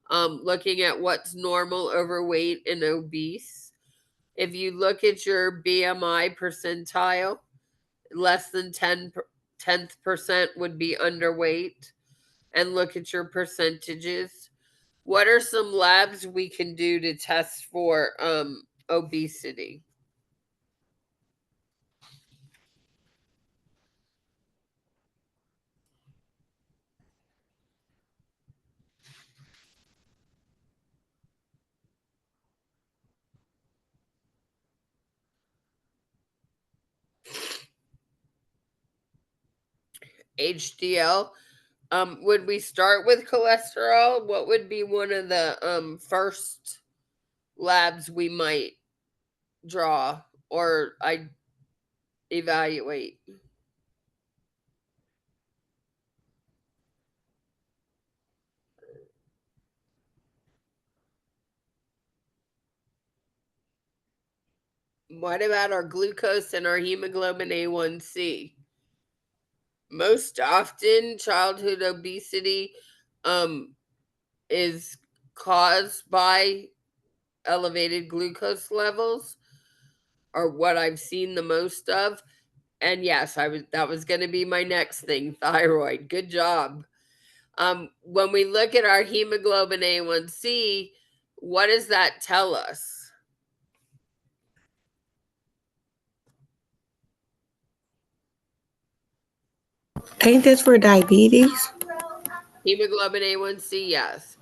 Speaker 1: looking at what's normal, overweight, and obese. If you look at your BMI percentile, less than 10th percent would be underweight, and look at your percentages. What are some labs we can do to test for obesity? HDL. Would we start with cholesterol? What would be one of the first labs we might draw or I evaluate? What about our glucose and our hemoglobin A1C? Most often, childhood obesity is caused by elevated glucose levels, or what I've seen the most of. And yes, that was going to be my next thing, thyroid. Good job. When we look at our hemoglobin A1C, what does that tell us?
Speaker 4: Ain't this for diabetes?
Speaker 1: Hemoglobin A1C, yes.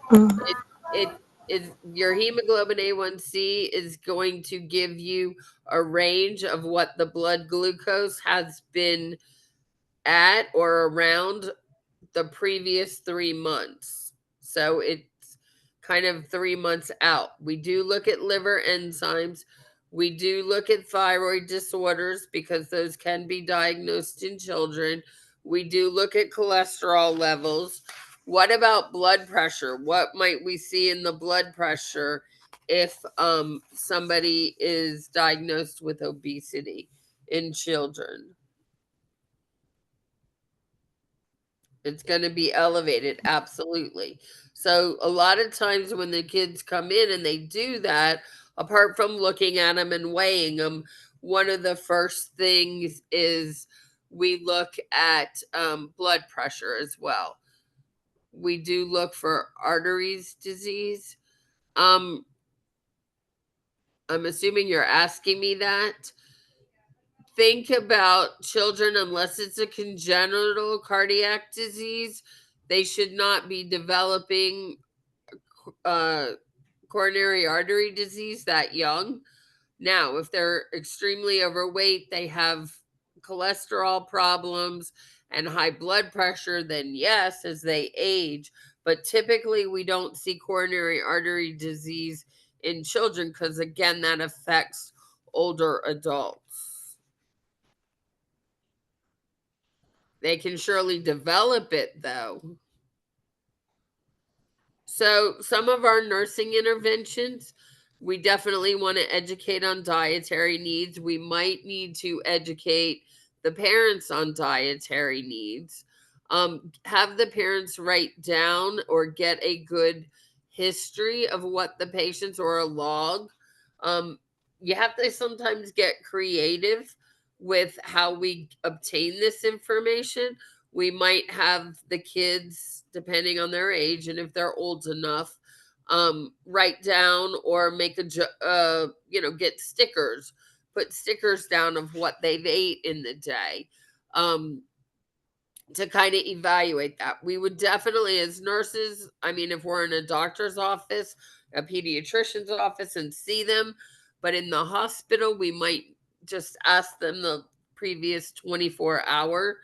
Speaker 1: It is your hemoglobin A1C is going to give you a range of what the blood glucose has been at or around the previous 3 months. So it's kind of 3 months out. We do look at liver enzymes. We do look at thyroid disorders because those can be diagnosed in children. We do look at cholesterol levels. What about blood pressure? What might we see in the blood pressure if somebody is diagnosed with obesity in children? It's going to be elevated, absolutely. So a lot of times when the kids come in and they do that, apart from looking at them and weighing them, one of the first things is we look at blood pressure as well. We do look for arteries disease. I'm assuming you're asking me that. Think about children, unless it's a congenital cardiac disease, they should not be developing coronary artery disease that young. Now, if they're extremely overweight, they have cholesterol problems and high blood pressure, then yes, as they age. But typically, we don't see coronary artery disease in children because, again, that affects older adults. They can surely develop it, though. So, some of our nursing interventions, we definitely want to educate on dietary needs. We might need to educate the parents on dietary needs. Have the parents write down or get a good history of what the patients, or a log. Um, you have to sometimes get creative with how we obtain this information. We might have the kids, depending on their age and if they're old enough, write down or make get stickers, put stickers down of what they've ate in the day, to kind of evaluate that. We would definitely, as nurses, I mean, if we're in a doctor's office, a pediatrician's office, and see them, but in the hospital, we might just ask them the previous 24-hour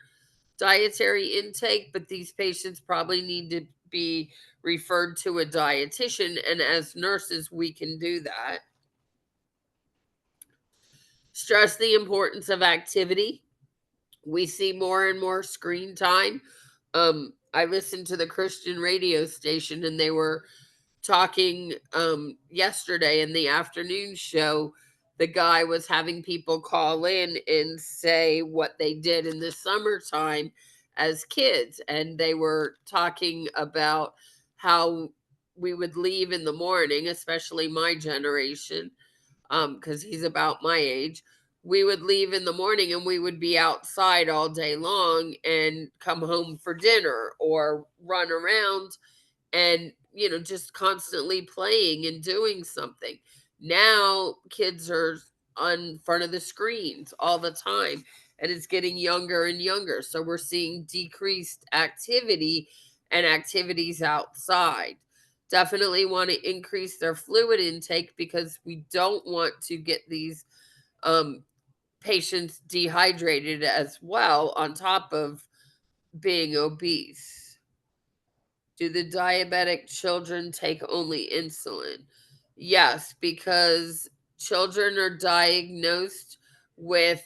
Speaker 1: dietary intake, but these patients probably need to be referred to a dietitian, and as nurses, we can do that. Stress the importance of activity. We see more and more screen time. I listened to the Christian radio station, and they were talking yesterday in the afternoon show. The guy was having people call in and say what they did in the summertime as kids, and they were talking about how we would leave in the morning, especially my generation, because he's about my age. We would leave in the morning and we would be outside all day long and come home for dinner or run around and, just constantly playing and doing something. Now kids are on front of the screens all the time, and it's getting younger and younger. So we're seeing decreased activity and activities outside. Definitely want to increase their fluid intake, because we don't want to get these patients dehydrated as well, on top of being obese. Do the diabetic children take only insulin? Yes, because children are diagnosed with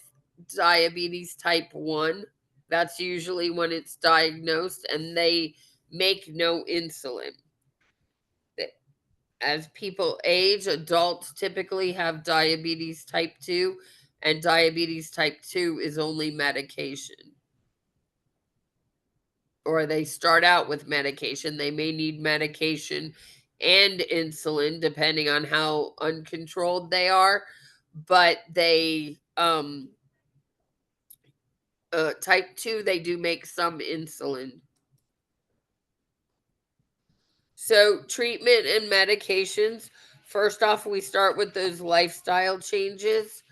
Speaker 1: diabetes type 1. That's usually when it's diagnosed, and they make no insulin. As people age, adults typically have diabetes type 2, and diabetes type 2 is only medication. Or they start out with medication. They may need medication and insulin depending on how uncontrolled they are, but they type 2, they do make some insulin. So, treatment and medications. First off, we start with those lifestyle changes.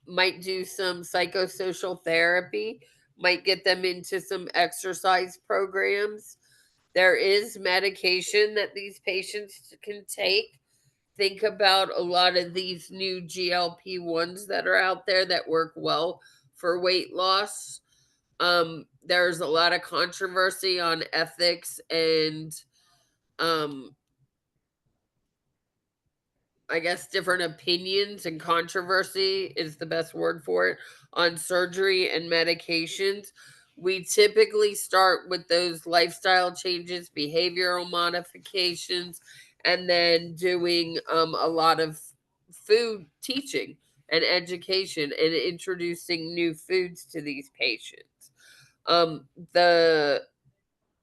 Speaker 1: Might do some psychosocial therapy, might get them into some exercise programs. There is medication that these patients can take. Think about a lot of these new GLP-1s that are out there that work well for weight loss. There's a lot of controversy on ethics and I guess different opinions, and controversy is the best word for it, on surgery and medications. We typically start with those lifestyle changes, behavioral modifications, and then doing a lot of food teaching and education and introducing new foods to these patients. The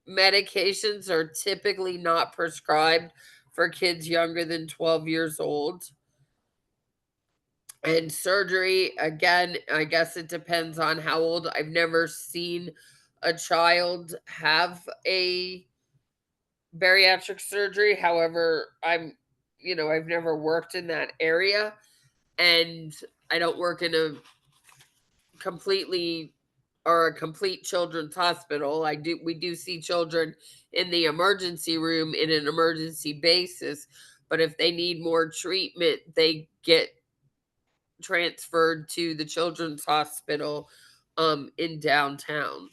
Speaker 1: medications are typically not prescribed for kids younger than 12 years old. And surgery, again, I guess it depends on how old. I've never seen a child have a bariatric surgery. However, I've never worked in that area, and I don't work in a complete children's hospital. We do see children in the emergency room in an emergency basis, but if they need more treatment, they get transferred to the children's hospital in downtown.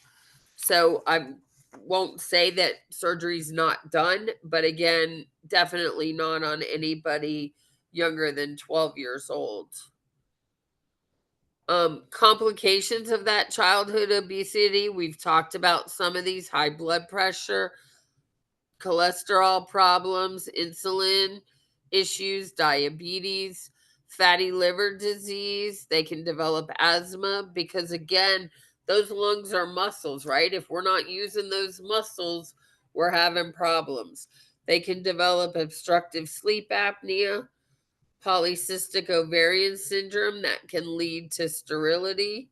Speaker 1: So I won't say that surgery's not done, but again, definitely not on anybody younger than 12 years old. Complications of that childhood obesity, we've talked about some of these: high blood pressure, cholesterol problems, insulin issues, diabetes, fatty liver disease. They can develop asthma because, again, those lungs are muscles, right? If we're not using those muscles, we're having problems. They can develop obstructive sleep apnea, polycystic ovarian syndrome that can lead to sterility.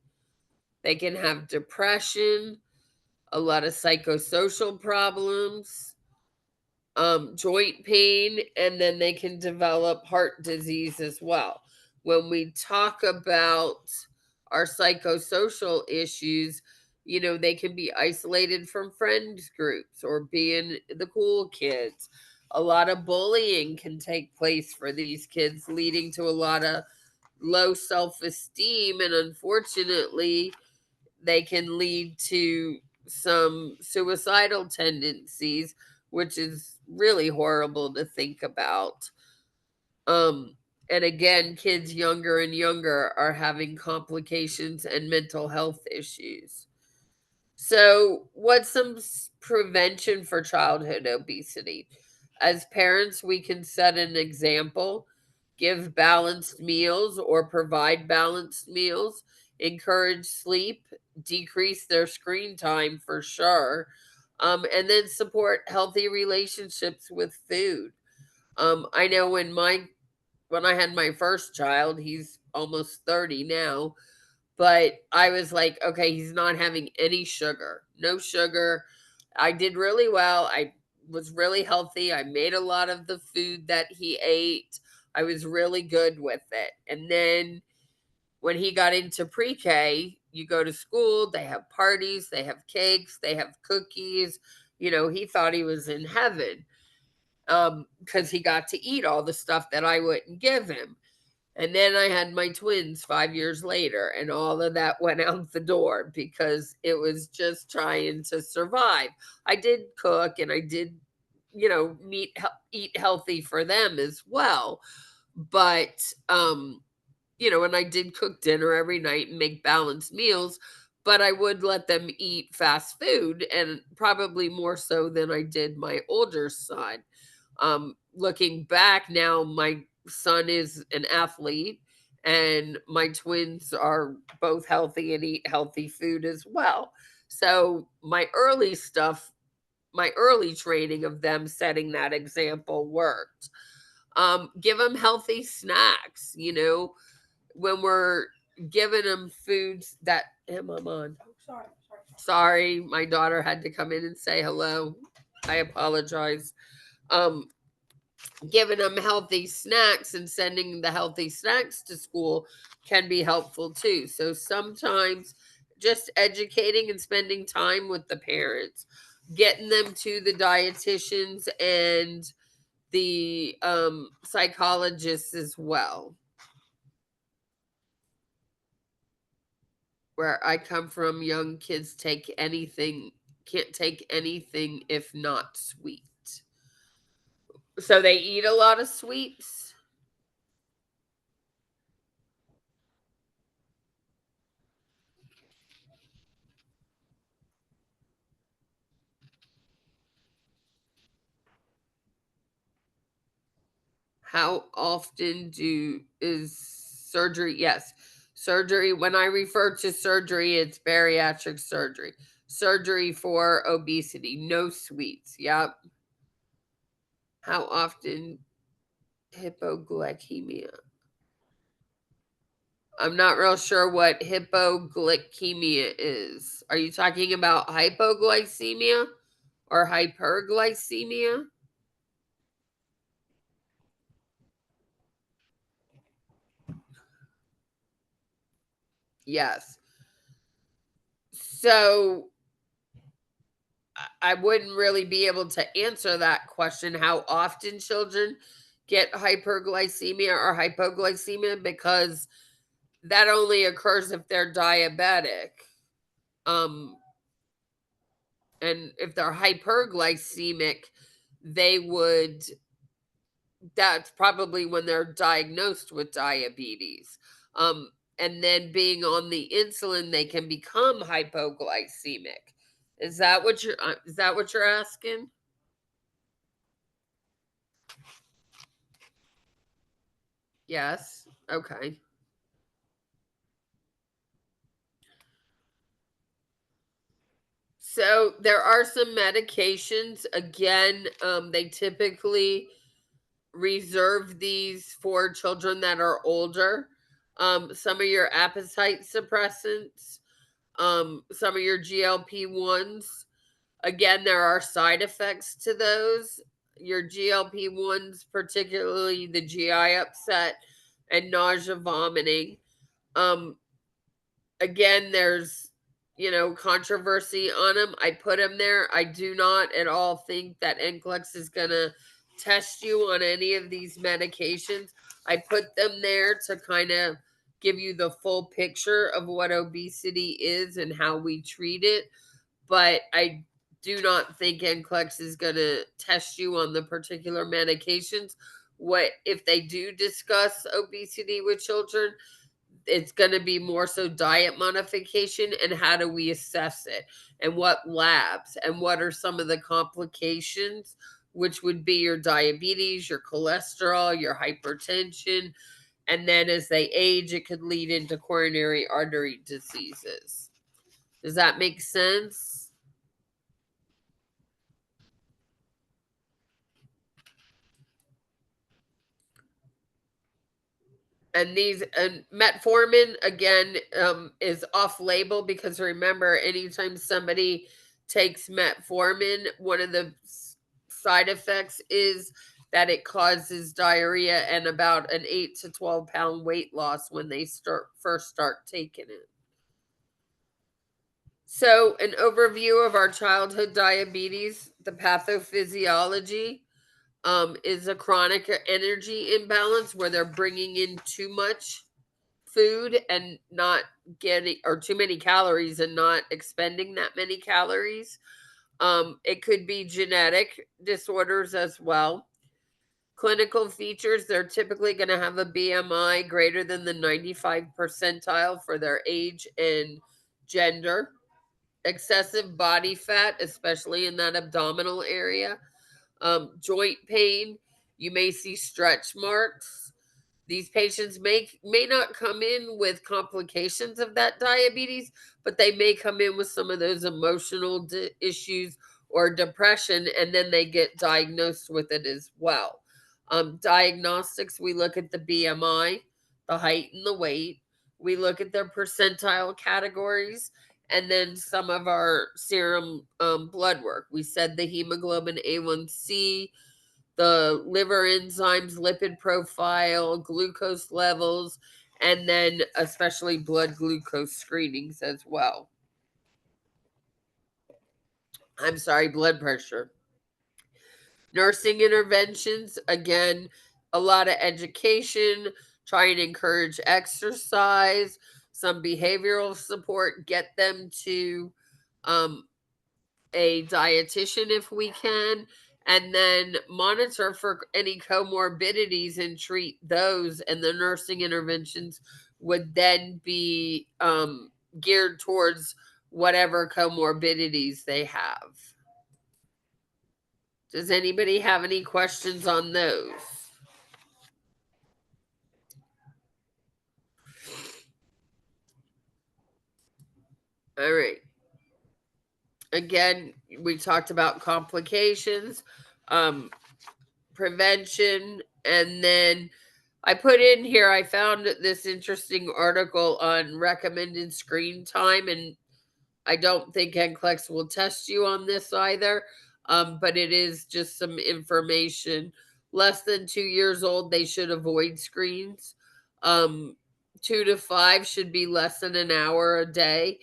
Speaker 1: They can have depression, a lot of psychosocial problems, joint pain, and then they can develop heart disease as well. When we talk about our psychosocial issues, they can be isolated from friends groups or being the cool kids. A lot of bullying can take place for these kids, leading to a lot of low self-esteem, and unfortunately they can lead to some suicidal tendencies, which is really horrible to think about. And again, kids younger and younger are having complications and mental health issues. So, what's some prevention for childhood obesity? As parents, we can set an example, give balanced meals or provide balanced meals, encourage sleep, decrease their screen time for sure, and then support healthy relationships with food. I know when I had my first child, he's almost 30 now, but I was like, okay, he's not having any sugar, no sugar. I did really well. I was really healthy. I made a lot of the food that he ate. I was really good with it. And then when he got into pre-K, you go to school, they have parties, they have cakes, they have cookies. He thought he was in heaven because he got to eat all the stuff that I wouldn't give him. And then I had my twins 5 years later, and all of that went out the door because it was just trying to survive. I did cook and I did, eat healthy for them as well. But, and I did cook dinner every night and make balanced meals, but I would let them eat fast food, and probably more so than I did my older son. Looking back now, my son is an athlete and my twins are both healthy and eat healthy food as well. So my early training of them setting that example worked. Give them healthy snacks, when we're giving them foods that, am I on? Sorry, my daughter had to come in and say hello. I apologize. Um, Giving them healthy snacks and sending the healthy snacks to school can be helpful too. So sometimes just educating and spending time with the parents, getting them to the dietitians and the psychologists as well. Where I come from, young kids can't take anything if not sweet. So they eat a lot of sweets. How often is surgery? Yes. Surgery, when I refer to surgery, it's bariatric surgery. Surgery for obesity, no sweets. Yep. How often hypoglycemia? I'm not real sure what hypoglycemia is. Are you talking about hypoglycemia or hyperglycemia? Yes. So I wouldn't really be able to answer that question, how often children get hyperglycemia or hypoglycemia, because that only occurs if they're diabetic. Um, and if they're hyperglycemic, that's probably when they're diagnosed with diabetes. and then being on the insulin, they can become hypoglycemic. Is that what you're asking? Yes. Okay. So there are some medications. Again, they typically reserve these for children that are older. Some of your appetite suppressants, some of your GLP-1s. Again, there are side effects to those. Your GLP-1s, particularly the GI upset and nausea, vomiting. Um, Again, there's controversy on them. I put them there. I do not at all think that NCLEX is gonna test you on any of these medications. I put them there to kind of give you the full picture of what obesity is and how we treat it, but I do not think NCLEX is going to test you on the particular medications. What if they do discuss obesity with children? It's going to be more so diet modification and how do we assess it and what labs and what are some of the complications, which would be your diabetes, your cholesterol, your hypertension. And then as they age, it could lead into coronary artery diseases. Does that make sense? And these metformin again is off label because remember, anytime somebody takes metformin, one of the side effects is that it causes diarrhea and about an 8 to 12 pound weight loss when they first start taking it. So, an overview of our childhood diabetes, the pathophysiology. Is a chronic energy imbalance where they're bringing in too much food and not getting, or too many calories and not expending that many calories. It could be genetic disorders as well. Clinical features, they're typically going to have a BMI greater than the 95 percentile for their age and gender. Excessive body fat, especially in that abdominal area. Joint pain, you may see stretch marks. These patients may not come in with complications of that diabetes, but they may come in with some of those emotional issues or depression, and then they get diagnosed with it as well. Diagnostics, we look at the BMI, the height and the weight. We look at their percentile categories, and then some of our serum blood work. We said the hemoglobin A1C, the liver enzymes, lipid profile, glucose levels, and then especially blood glucose screenings as well. I'm sorry, blood pressure. Nursing interventions, again, a lot of education, try and encourage exercise, some behavioral support, get them to a dietitian if we can, and then monitor for any comorbidities and treat those. And the nursing interventions would then be geared towards whatever comorbidities they have. Does anybody have any questions on those? All right. Again, we talked about complications, prevention, and then I put in here, I found this interesting article on recommended screen time, and I don't think NCLEX will test you on this either, but it is just some information. Less than 2 years old, they should avoid screens. 2 to 5 should be less than an hour a day.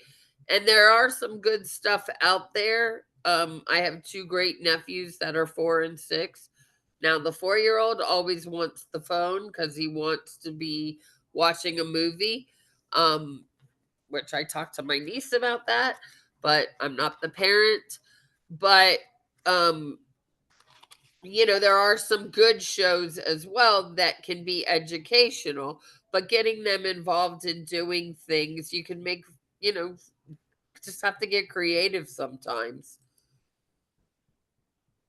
Speaker 1: And there are some good stuff out there. I have 2 great nephews that are 4 and 6. Now, the 4-year-old always wants the phone because he wants to be watching a movie, which I talked to my niece about that, but I'm not the parent. But there are some good shows as well that can be educational, but getting them involved in doing things, you can make, just have to get creative sometimes.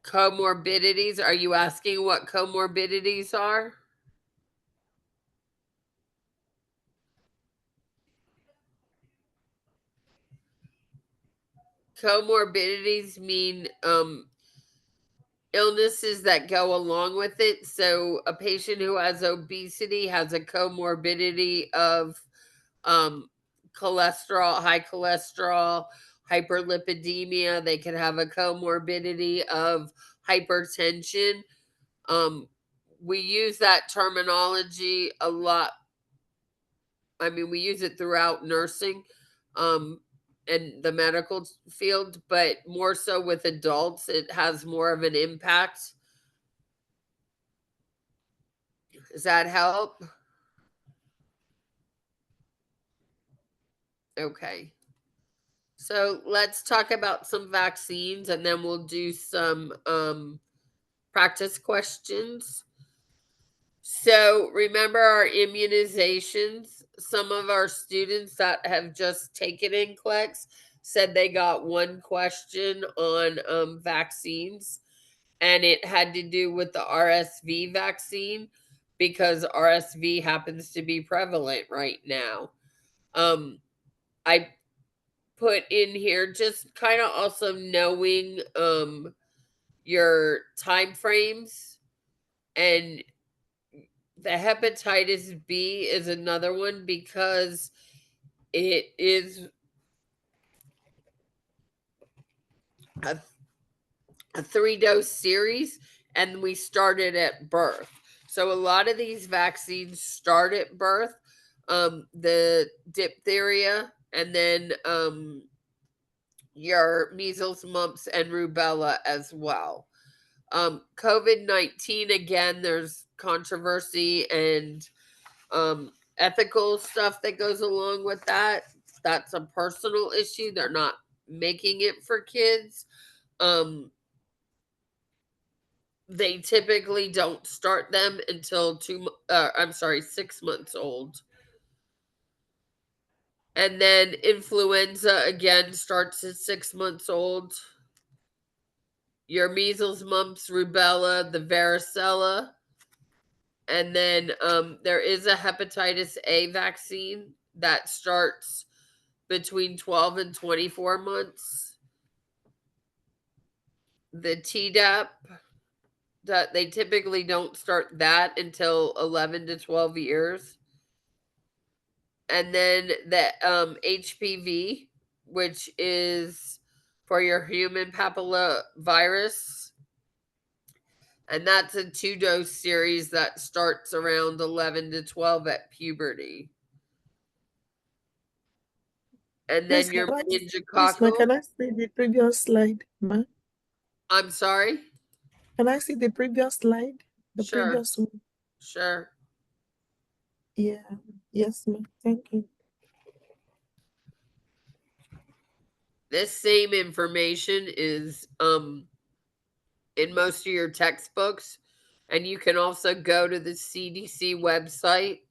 Speaker 1: Comorbidities. Are you asking what comorbidities are? Comorbidities mean illnesses that go along with it. So a patient who has obesity has a comorbidity of cholesterol, high cholesterol, hyperlipidemia. They can have a comorbidity of hypertension. Um, we use that terminology a lot. I mean, we use it throughout nursing and the medical field, but more so with adults, it has more of an impact. Does that help? Okay. So let's talk about some vaccines and then we'll do some practice questions. So remember our immunizations. Some of our students that have just taken NCLEX said they got one question on vaccines, and it had to do with the RSV vaccine because RSV happens to be prevalent right now. I put in here just kind of also knowing your time frames, and the hepatitis B is another one because it is a, a 3-dose series and we started at birth. So a lot of these vaccines start at birth. The diphtheria and then your measles, mumps, and rubella as well. COVID-19, again, there's controversy and ethical stuff that goes along with that. That's a personal issue. They're not making it for kids. They typically don't start them until 6 months old. And then influenza again starts at 6 months old. Your measles, mumps, rubella, the varicella. And then there is a hepatitis A vaccine that starts between 12 and 24 months. The Tdap, that they typically don't start that until 11 to 12 years. And then the HPV, which is for your human papillovirus. And that's a 2-dose series that starts around 11 to 12 at puberty. And then your
Speaker 4: Please,
Speaker 1: meningococcal.
Speaker 4: can I see the previous slide, ma?
Speaker 1: I'm sorry?
Speaker 4: Can I see the previous slide? The
Speaker 1: Sure.
Speaker 4: previous one.
Speaker 1: Sure.
Speaker 4: Yeah. Yes, ma'am. Thank you.
Speaker 1: This same information is in most of your textbooks, and you can also go to the CDC website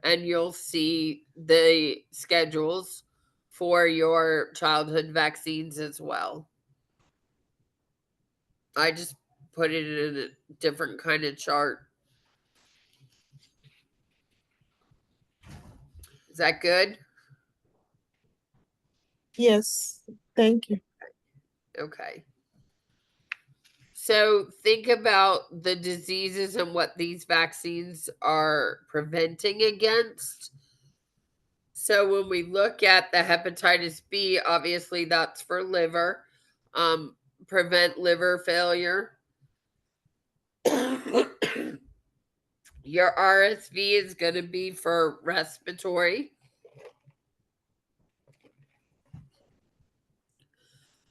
Speaker 1: and you'll see the schedules for your childhood vaccines as well. I just put it in a different kind of chart. Is that good?
Speaker 4: Yes. Thank you.
Speaker 1: Okay. So think about the diseases and what these vaccines are preventing against. So when we look at the hepatitis B, obviously that's for liver, prevent liver failure. Your RSV is going to be for respiratory.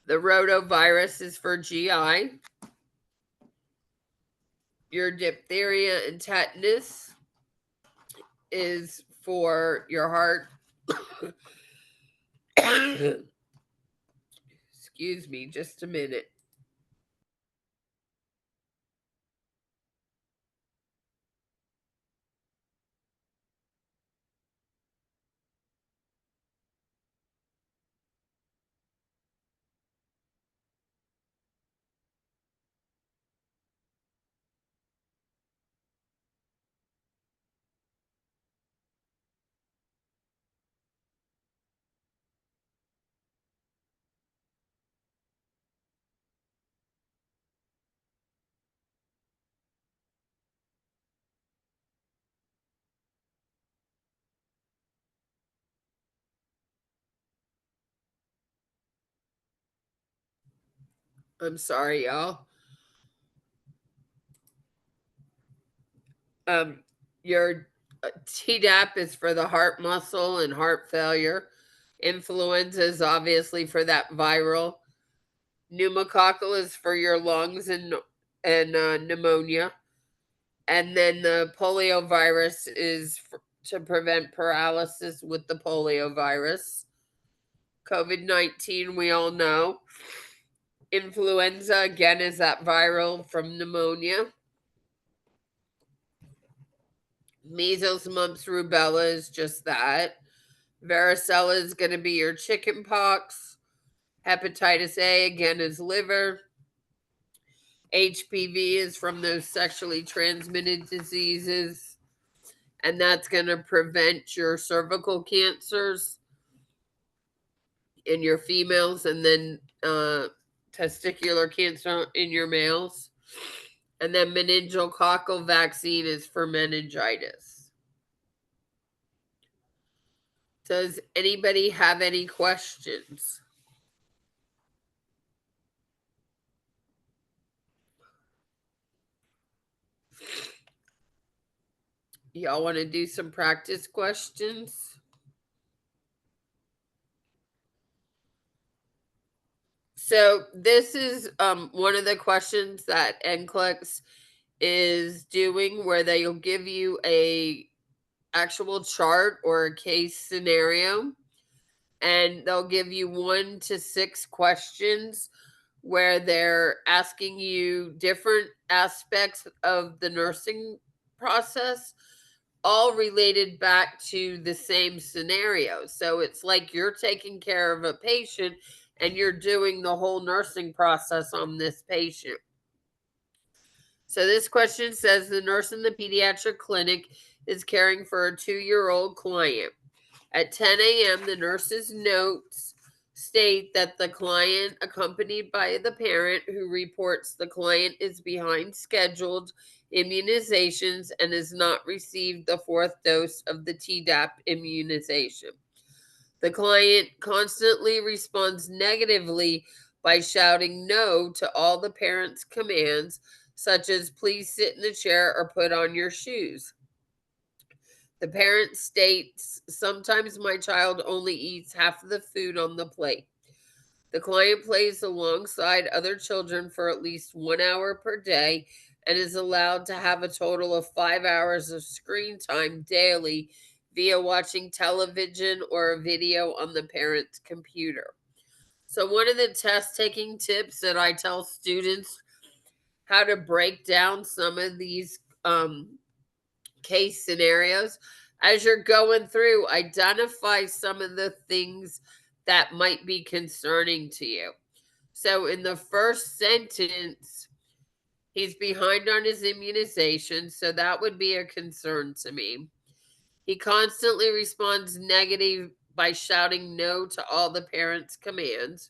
Speaker 1: The rotavirus is for GI. Your diphtheria and tetanus is for your heart. Excuse me, just a minute. I'm sorry, y'all. Your Tdap is for the heart muscle and heart failure. Influenza is obviously for that viral. Pneumococcal is for your lungs and pneumonia. And then the polio virus is to prevent paralysis with the polio virus. COVID-19, we all know. Influenza, again, is that viral from pneumonia. Measles, mumps, rubella is just that. Varicella is going to be your chicken pox. Hepatitis A, again, is liver. HPV is from those sexually transmitted diseases, and that's going to prevent your cervical cancers in your females, and then testicular cancer in your males. And then meningococcal vaccine is for meningitis. Does anybody have any questions? Y'all want to do some practice questions? So this is one of the questions that NCLEX is doing, where they'll give you a actual chart or a case scenario, and they'll give you 1 to 6 questions where they're asking you different aspects of the nursing process, all related back to the same scenario. So it's like you're taking care of a patient and you're doing the whole nursing process on this patient. So this question says, the nurse in the pediatric clinic is caring for a 2-year-old client. At 10 a.m., the nurse's notes state that the client, accompanied by the parent, who reports the client is behind scheduled immunizations and has not received the 4th dose of the Tdap immunization. The client constantly responds negatively by shouting no to all the parent's commands, such as please sit in the chair or put on your shoes. The parent states, sometimes my child only eats half of the food on the plate. The client plays alongside other children for at least 1 hour per day and is allowed to have a total of 5 hours of screen time daily via watching television or a video on the parent's computer. So one of the test-taking tips that I tell students how to break down some of these case scenarios, as you're going through, identify some of the things that might be concerning to you. So in the first sentence, he's behind on his immunization, so that would be a concern to me. He constantly responds negative by shouting no to all the parents' commands.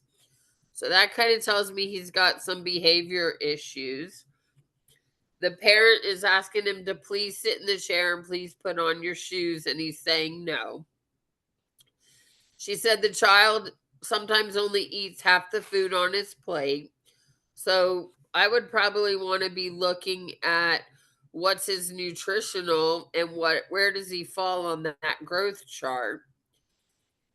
Speaker 1: So that kind of tells me he's got some behavior issues. The parent is asking him to please sit in the chair and please put on your shoes, and he's saying no. She said the child sometimes only eats half the food on his plate. So I would probably want to be looking at what's his nutritional and where does he fall on that growth chart.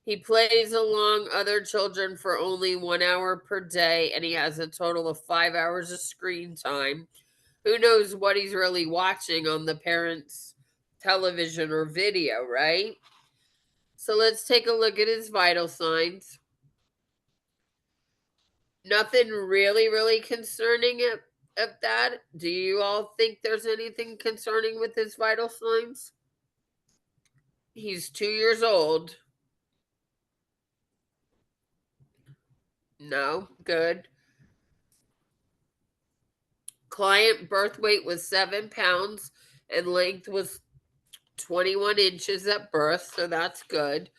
Speaker 1: He plays along other children for only 1 hour per day, and he has a total of 5 hours of screen time. Who knows what he's really watching on the parent's television or video, right? So let's take a look at his vital signs. Nothing really concerning of that. Do you all think there's anything concerning with his vital signs? He's 2 years old. No, good. Client birth weight was 7 pounds and length was 21 inches at birth, so that's good.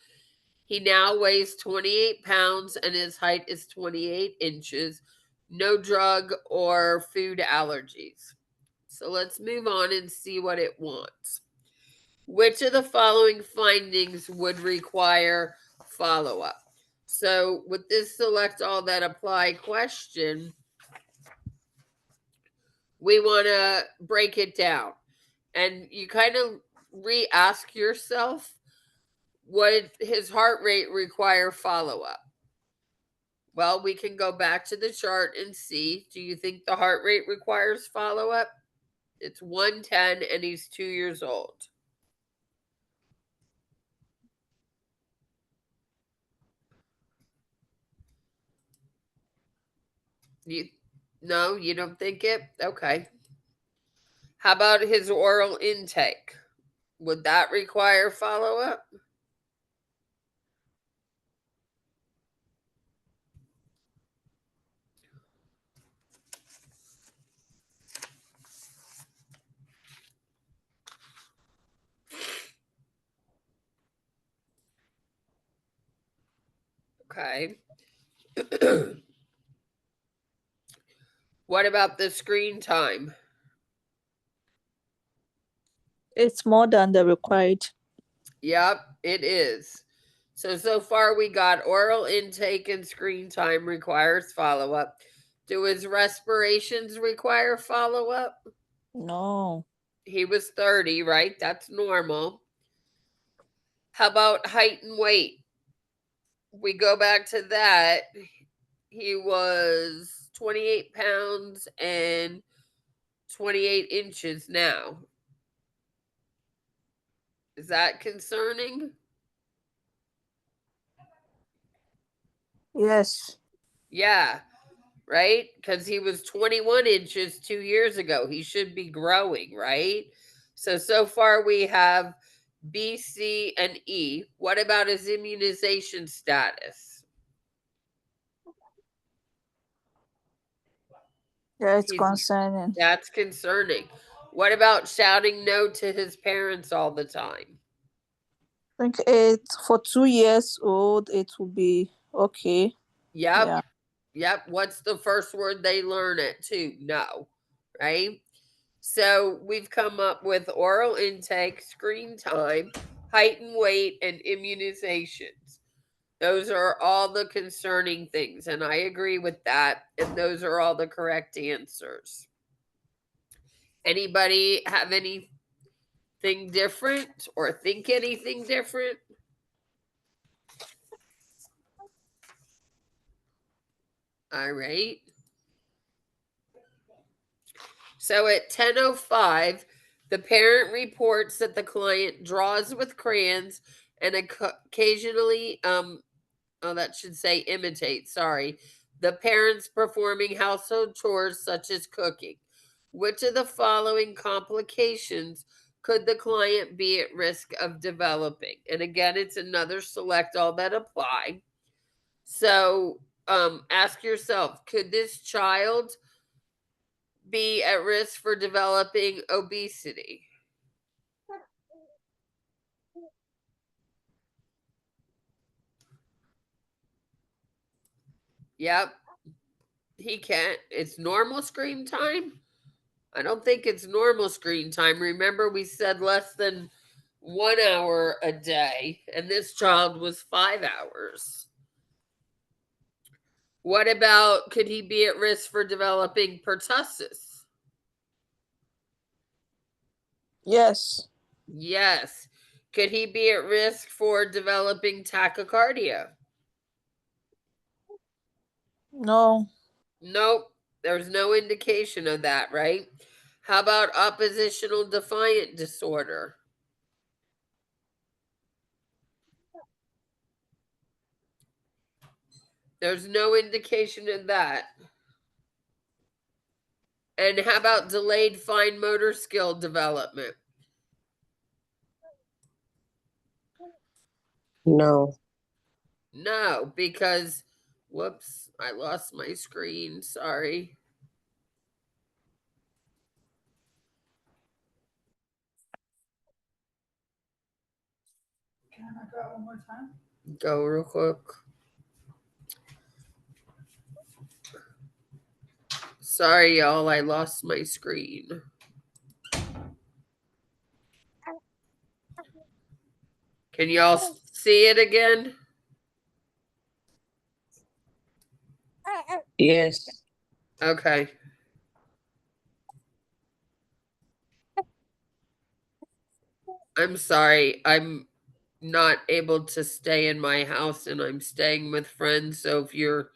Speaker 1: He now weighs 28 pounds and his height is 28 inches. No drug or food allergies. So let's move on and see what it wants. Which of the following findings would require follow-up? So with this select all that apply question, we want to break it down. And you kind of re-ask yourself, would his heart rate require follow-up? Well, we can go back to the chart and see, do you think the heart rate requires follow-up? It's 110 and he's 2 years old. No, you don't think it? Okay. How about his oral intake? Would that require follow-up? Okay. What about the screen time?
Speaker 5: It's more than the required.
Speaker 1: Yep, it is. So far we got oral intake and screen time requires follow-up. Do his respirations require follow-up?
Speaker 5: No.
Speaker 1: He was 30, right? That's normal. How about height and weight? We go back to that. He was 28 pounds and 28 inches now. Is that concerning?
Speaker 5: Yes.
Speaker 1: Yeah, right? Because he was 21 inches 2 years ago. He should be growing, right? So far we have B, C, and E. What about his immunization status?
Speaker 5: Yeah, it's concerning.
Speaker 1: That's concerning. What about shouting no to his parents all the time?
Speaker 5: I think for 2 years old, it will be okay.
Speaker 1: Yep.
Speaker 5: Yeah.
Speaker 1: Yep. What's the first word they learn at 2? No. Right? So we've come up with oral intake, screen time, height and weight, and immunizations. Those are all the concerning things. And I agree with that. And those are all the correct answers. Anybody have anything different or think anything different? All right. So at 10:05, the parent reports that the client draws with crayons and occasionally, that should say imitate, sorry, the parents performing household chores such as cooking. Which of the following complications could the client be at risk of developing? And again, it's another select all that apply. So ask yourself, could this child be at risk for developing obesity? Yep, he can't. It's normal screen time. I don't think it's normal screen time. Remember, we said less than 1 hour a day, and this child was 5 hours. What about, could he be at risk for developing pertussis?
Speaker 5: Yes.
Speaker 1: Yes. Could he be at risk for developing tachycardia?
Speaker 5: No.
Speaker 1: Nope. There's no indication of that, right? How about oppositional defiant disorder? There's no indication of that. And how about delayed fine motor skill development?
Speaker 6: No.
Speaker 1: No, because, whoops, I lost my screen. Sorry.
Speaker 7: Can I go one more time?
Speaker 1: Go real quick. Sorry, y'all, I lost my screen. Can y'all see it again?
Speaker 6: Yes.
Speaker 1: Okay. I'm sorry. I'm not able to stay in my house and I'm staying with friends. So if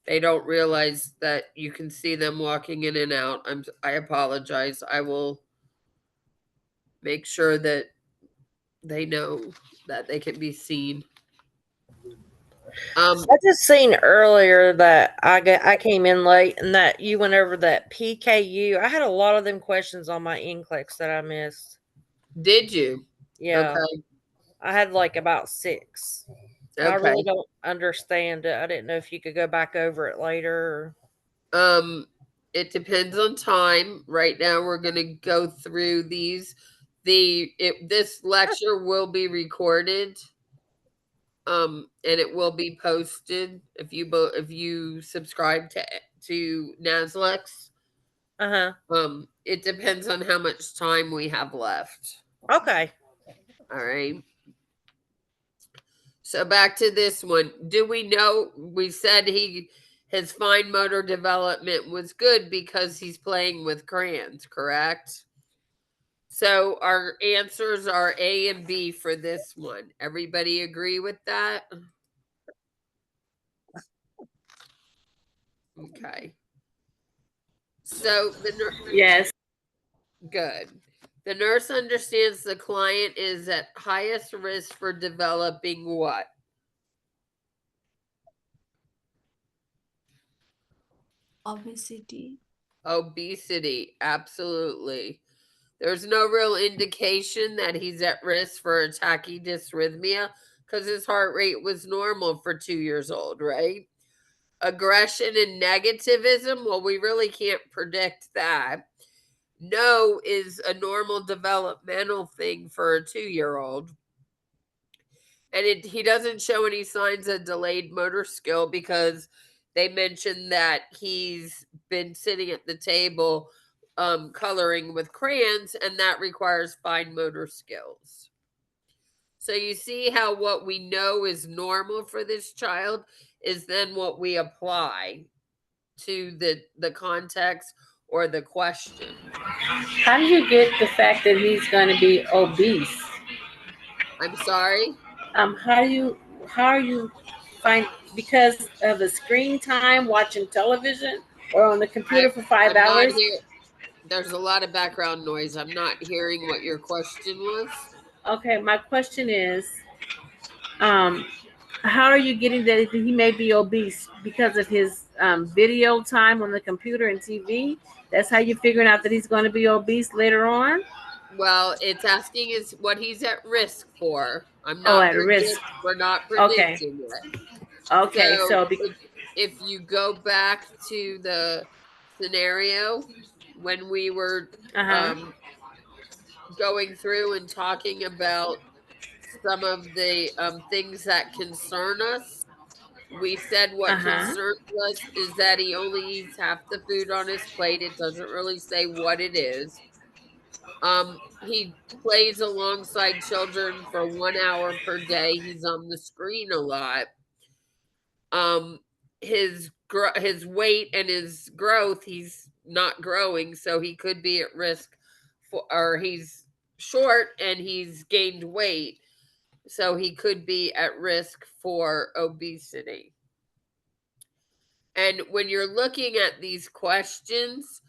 Speaker 1: they don't realize that you can see them walking in and out, I apologize. I will make sure that they know that they can be seen.
Speaker 6: I just seen earlier that I came in late and that you went over that PKU. I had a lot of them questions on my NCLEX that I missed.
Speaker 1: Did you?
Speaker 6: Yeah.
Speaker 1: Okay.
Speaker 6: I had like about 6. I
Speaker 1: Okay.
Speaker 6: really don't understand it. I didn't know if you could go back over it later.
Speaker 1: It depends on time. Right now we're going to go through these. This lecture will be recorded. And it will be posted if you subscribe to Naxlex. It depends on how much time we have left.
Speaker 6: Okay.
Speaker 1: All right. So back to this one. Do we know we said his fine motor development was good because he's playing with crayons, correct? So our answers are A and B for this one. Everybody agree with that? Okay. So
Speaker 3: Yes.
Speaker 1: good. The nurse understands the client is at highest risk for developing what?
Speaker 2: Obesity.
Speaker 1: Obesity, absolutely. There's no real indication that he's at risk for tachydysrhythmia because his heart rate was normal for 2 years old, right? Aggression and negativism, well, we really can't predict that. No is a normal developmental thing for a 2-year-old. And he doesn't show any signs of delayed motor skill because they mentioned that he's been sitting at the table coloring with crayons, and that requires fine motor skills. So you see how what we know is normal for this child is then what we apply to the context or the question.
Speaker 3: How do you get the fact that he's going to be obese?
Speaker 1: I'm sorry?
Speaker 3: How are you find, because of the screen time watching television or on the computer for 5
Speaker 1: I'm not
Speaker 3: hours?
Speaker 1: here. There's a lot of background noise. I'm not hearing what your question was.
Speaker 3: Okay, my question is, how are you getting that he may be obese because of his video time on the computer and TV? That's how you're figuring out that he's going to be obese later on?
Speaker 1: Well, it's asking is what he's at risk for.
Speaker 3: Oh, at risk.
Speaker 1: We're not
Speaker 3: Okay.
Speaker 1: predicting it.
Speaker 3: Okay,
Speaker 1: So if you go back to the scenario when we were
Speaker 3: uh-huh.
Speaker 1: going through and talking about some of the things that concern us, we said what
Speaker 3: Uh-huh.
Speaker 1: concerns us is that he only eats half the food on his plate. It doesn't really say what it is. He plays alongside children for 1 hour per day. He's on the screen a lot. His weight and his growth, he's not growing, so he could be at risk for, or he's short and he's gained weight, so he could be at risk for obesity. And when you're looking at these questions,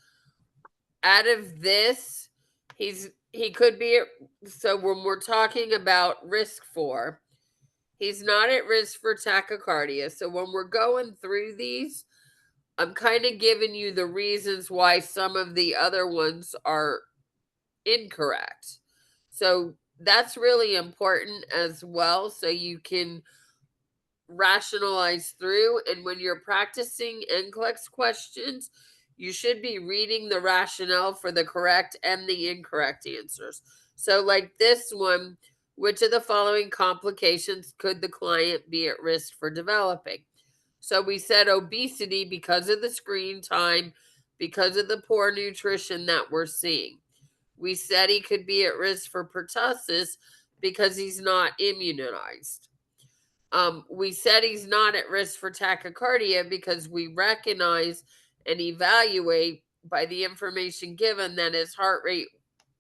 Speaker 1: out of this, he could be so when we're talking about risk for, he's not at risk for tachycardia. So when we're going through these, I'm kind of giving you the reasons why some of the other ones are incorrect. So that's really important as well, so you can rationalize through. And when you're practicing NCLEX questions, you should be reading the rationale for the correct and the incorrect answers. So, like this one, which of the following complications could the client be at risk for developing? So, we said obesity because of the screen time, because of the poor nutrition that we're seeing. We said he could be at risk for pertussis because he's not immunized. We said he's not at risk for tachycardia because we recognize and evaluate by the information given that his heart rate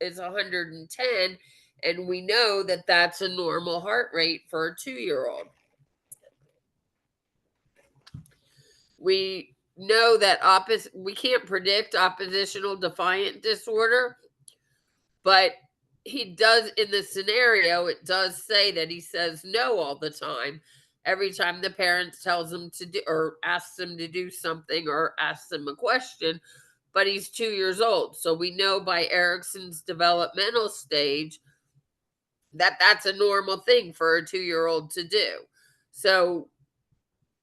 Speaker 1: is 110 And we know that that's a normal heart rate for a 2-year-old. We know that we can't predict oppositional defiant disorder, but he does, in the scenario, it does say that he says no all the time. Every time the parents tells him to do or asks him to do something or asks him a question, but he's 2 years old. So we know by Erickson's developmental stage that that's a normal thing for a 2-year-old to do. So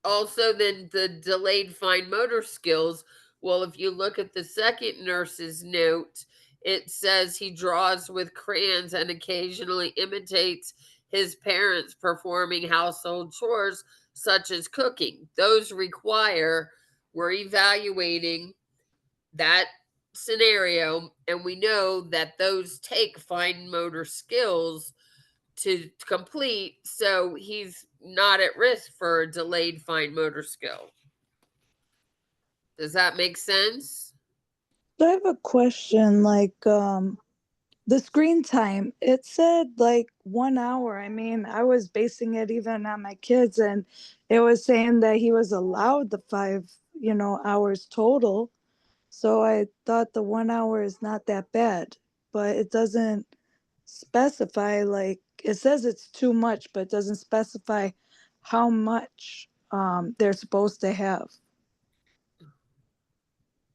Speaker 1: also then the delayed fine motor skills. Well, if you look at the second nurse's note, it says he draws with crayons and occasionally imitates his parents performing household chores such as cooking. Those require, we're evaluating that scenario, and we know that those take fine motor skills to complete, so he's not at risk for a delayed fine motor skill. Does that make sense?
Speaker 7: So I have a question, like the screen time. It said like 1 hour. I mean, I was basing it even on my kids, and it was saying that he was allowed the 5 hours total. So I thought the 1 hour is not that bad, but it doesn't specify, like it says it's too much, but it doesn't specify how much they're supposed to have.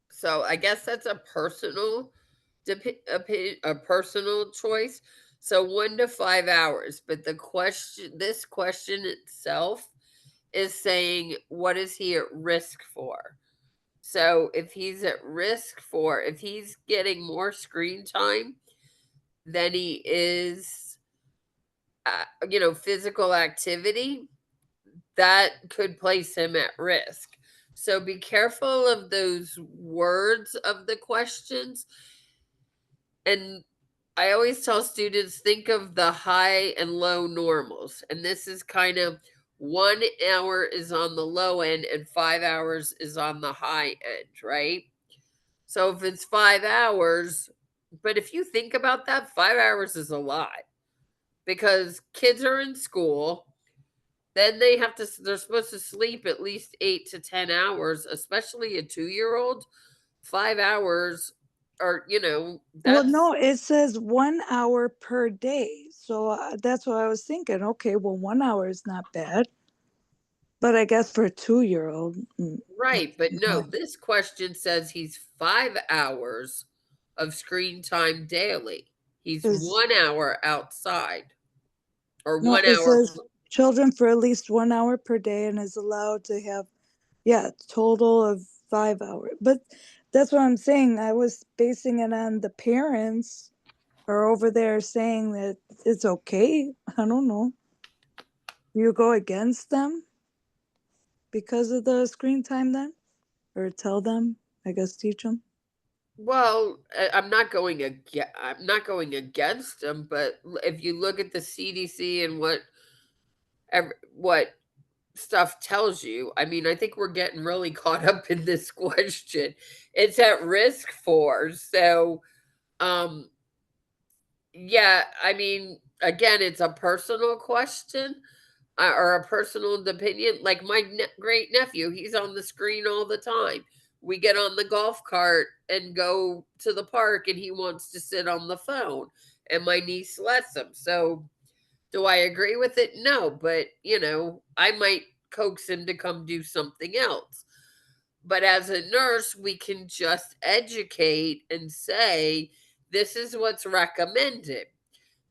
Speaker 1: So I guess that's a personal a personal choice. So 1 to 5 hours, but this question itself is saying, what is he at risk for? So if he's at risk for, if he's getting more screen time than he is, physical activity, that could place him at risk. So be careful of those words of the questions. And I always tell students, think of the high and low normals. And this is kind of 1 hour is on the low end and 5 hours is on the high end, right? So if it's 5 hours, but if you think about that, 5 hours is a lot because kids are in school. Then they're supposed to sleep at least 8 to 10 hours, especially a 2-year-old. 5 hours or,
Speaker 7: Well,
Speaker 1: that's
Speaker 7: no, it says 1 hour per day. So that's what I was thinking. Okay, well, 1 hour is not bad. But I guess for a 2-year-old.
Speaker 1: right. But no, this question says he's 5 hours of screen time daily. He's
Speaker 7: Is
Speaker 1: 1 hour outside or
Speaker 7: no,
Speaker 1: 1
Speaker 7: it
Speaker 1: hour.
Speaker 7: says children for at least 1 hour per day and is allowed to have, total of 5 hours. But that's what I'm saying. I was basing it on the parents are over there saying that it's okay. I don't know. You go against them because of the screen time then? Or tell them, I guess teach them.
Speaker 1: Well, I'm not going against them, but if you look at the CDC and what stuff tells you, I mean, I think we're getting really caught up in this question. It's at risk for. So, um yeah, I mean, again, it's a personal question, or a personal opinion. Like my great nephew, he's on the screen all the time. We get on the golf cart and go to the park, and he wants to sit on the phone, and my niece lets him. So, do I agree with it? No, but I might coax him to come do something else. But as a nurse, we can just educate and say, this is what's recommended.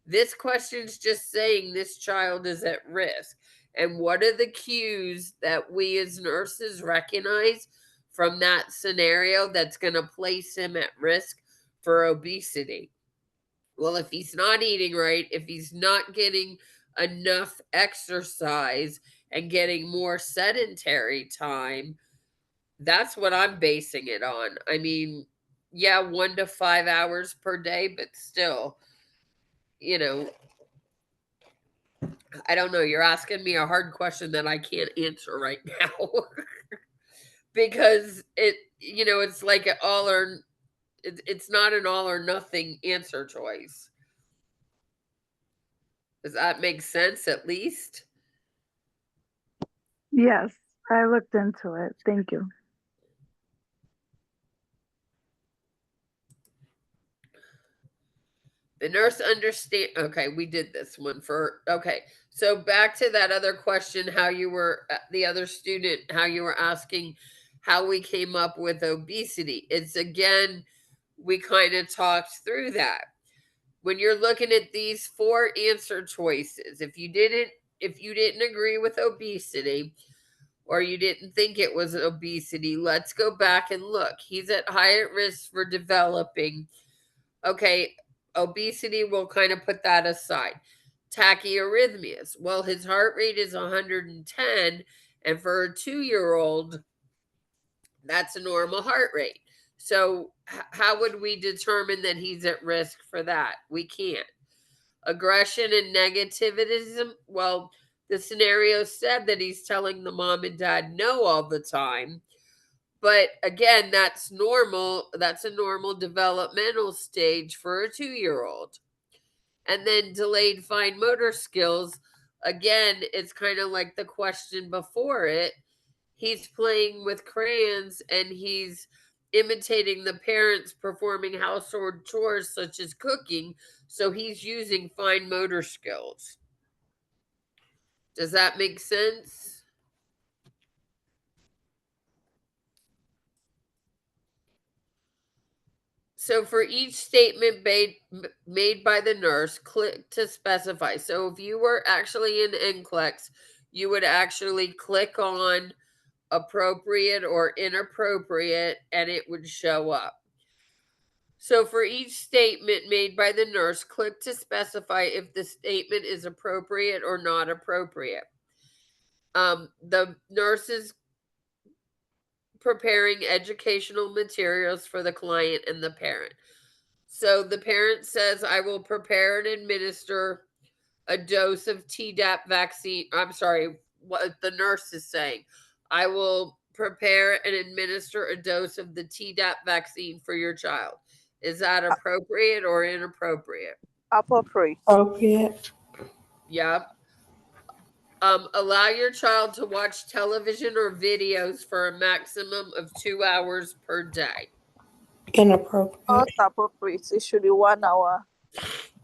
Speaker 1: This question's just saying this child is at risk. And what are the cues that we as nurses recognize from that scenario that's going to place him at risk for obesity? Well, if he's not eating right, if he's not getting enough exercise and getting more sedentary time, that's what I'm basing it on. I mean, yeah, 1 to 5 hours per day, but still, you know, I don't know. You're asking me a hard question that I can't answer right now because it's like it's not an all or nothing answer choice. Does that make sense at least?
Speaker 7: Yes, I looked into it. Thank you.
Speaker 1: The nurse understand. Okay, we did this one for. Okay, so back to that other question, how you were, the other student, how you were asking how we came up with obesity. It's again, we kind of talked through that. When you're looking at these four answer choices, if you didn't agree with obesity, or you didn't think it was obesity, let's go back and look. He's at higher risk for developing. Okay, obesity, we'll kind of put that aside. Tachyarrhythmias. Well, his heart rate is 110, and for a 2-year-old, that's a normal heart rate. So, how would we determine that he's at risk for that? We can't. Aggression and negativism. Well, the scenario said that he's telling the mom and dad no all the time. But again, that's normal. That's a normal developmental stage for a 2-year-old. And then delayed fine motor skills. Again, it's kind of like the question before it. He's playing with crayons and he's imitating the parents performing household chores such as cooking. So he's using fine motor skills. Does that make sense? So for each statement made by the nurse, click to specify. So if you were actually in NCLEX, you would actually click on appropriate or inappropriate and it would show up. So for each statement made by the nurse, click to specify if the statement is appropriate or not appropriate. The nurse is preparing educational materials for the client and the parent. So the parent says, I will prepare and administer a dose of Tdap vaccine. I'm sorry, what the nurse is saying. I will prepare and administer a dose of the Tdap vaccine for your child. Is that appropriate or inappropriate?
Speaker 5: Appropriate.
Speaker 8: Appropriate.
Speaker 1: Yep. Allow your child to watch television or videos for a maximum of 2 hours per day.
Speaker 8: Inappropriate.
Speaker 5: Not appropriate. It should be 1 hour.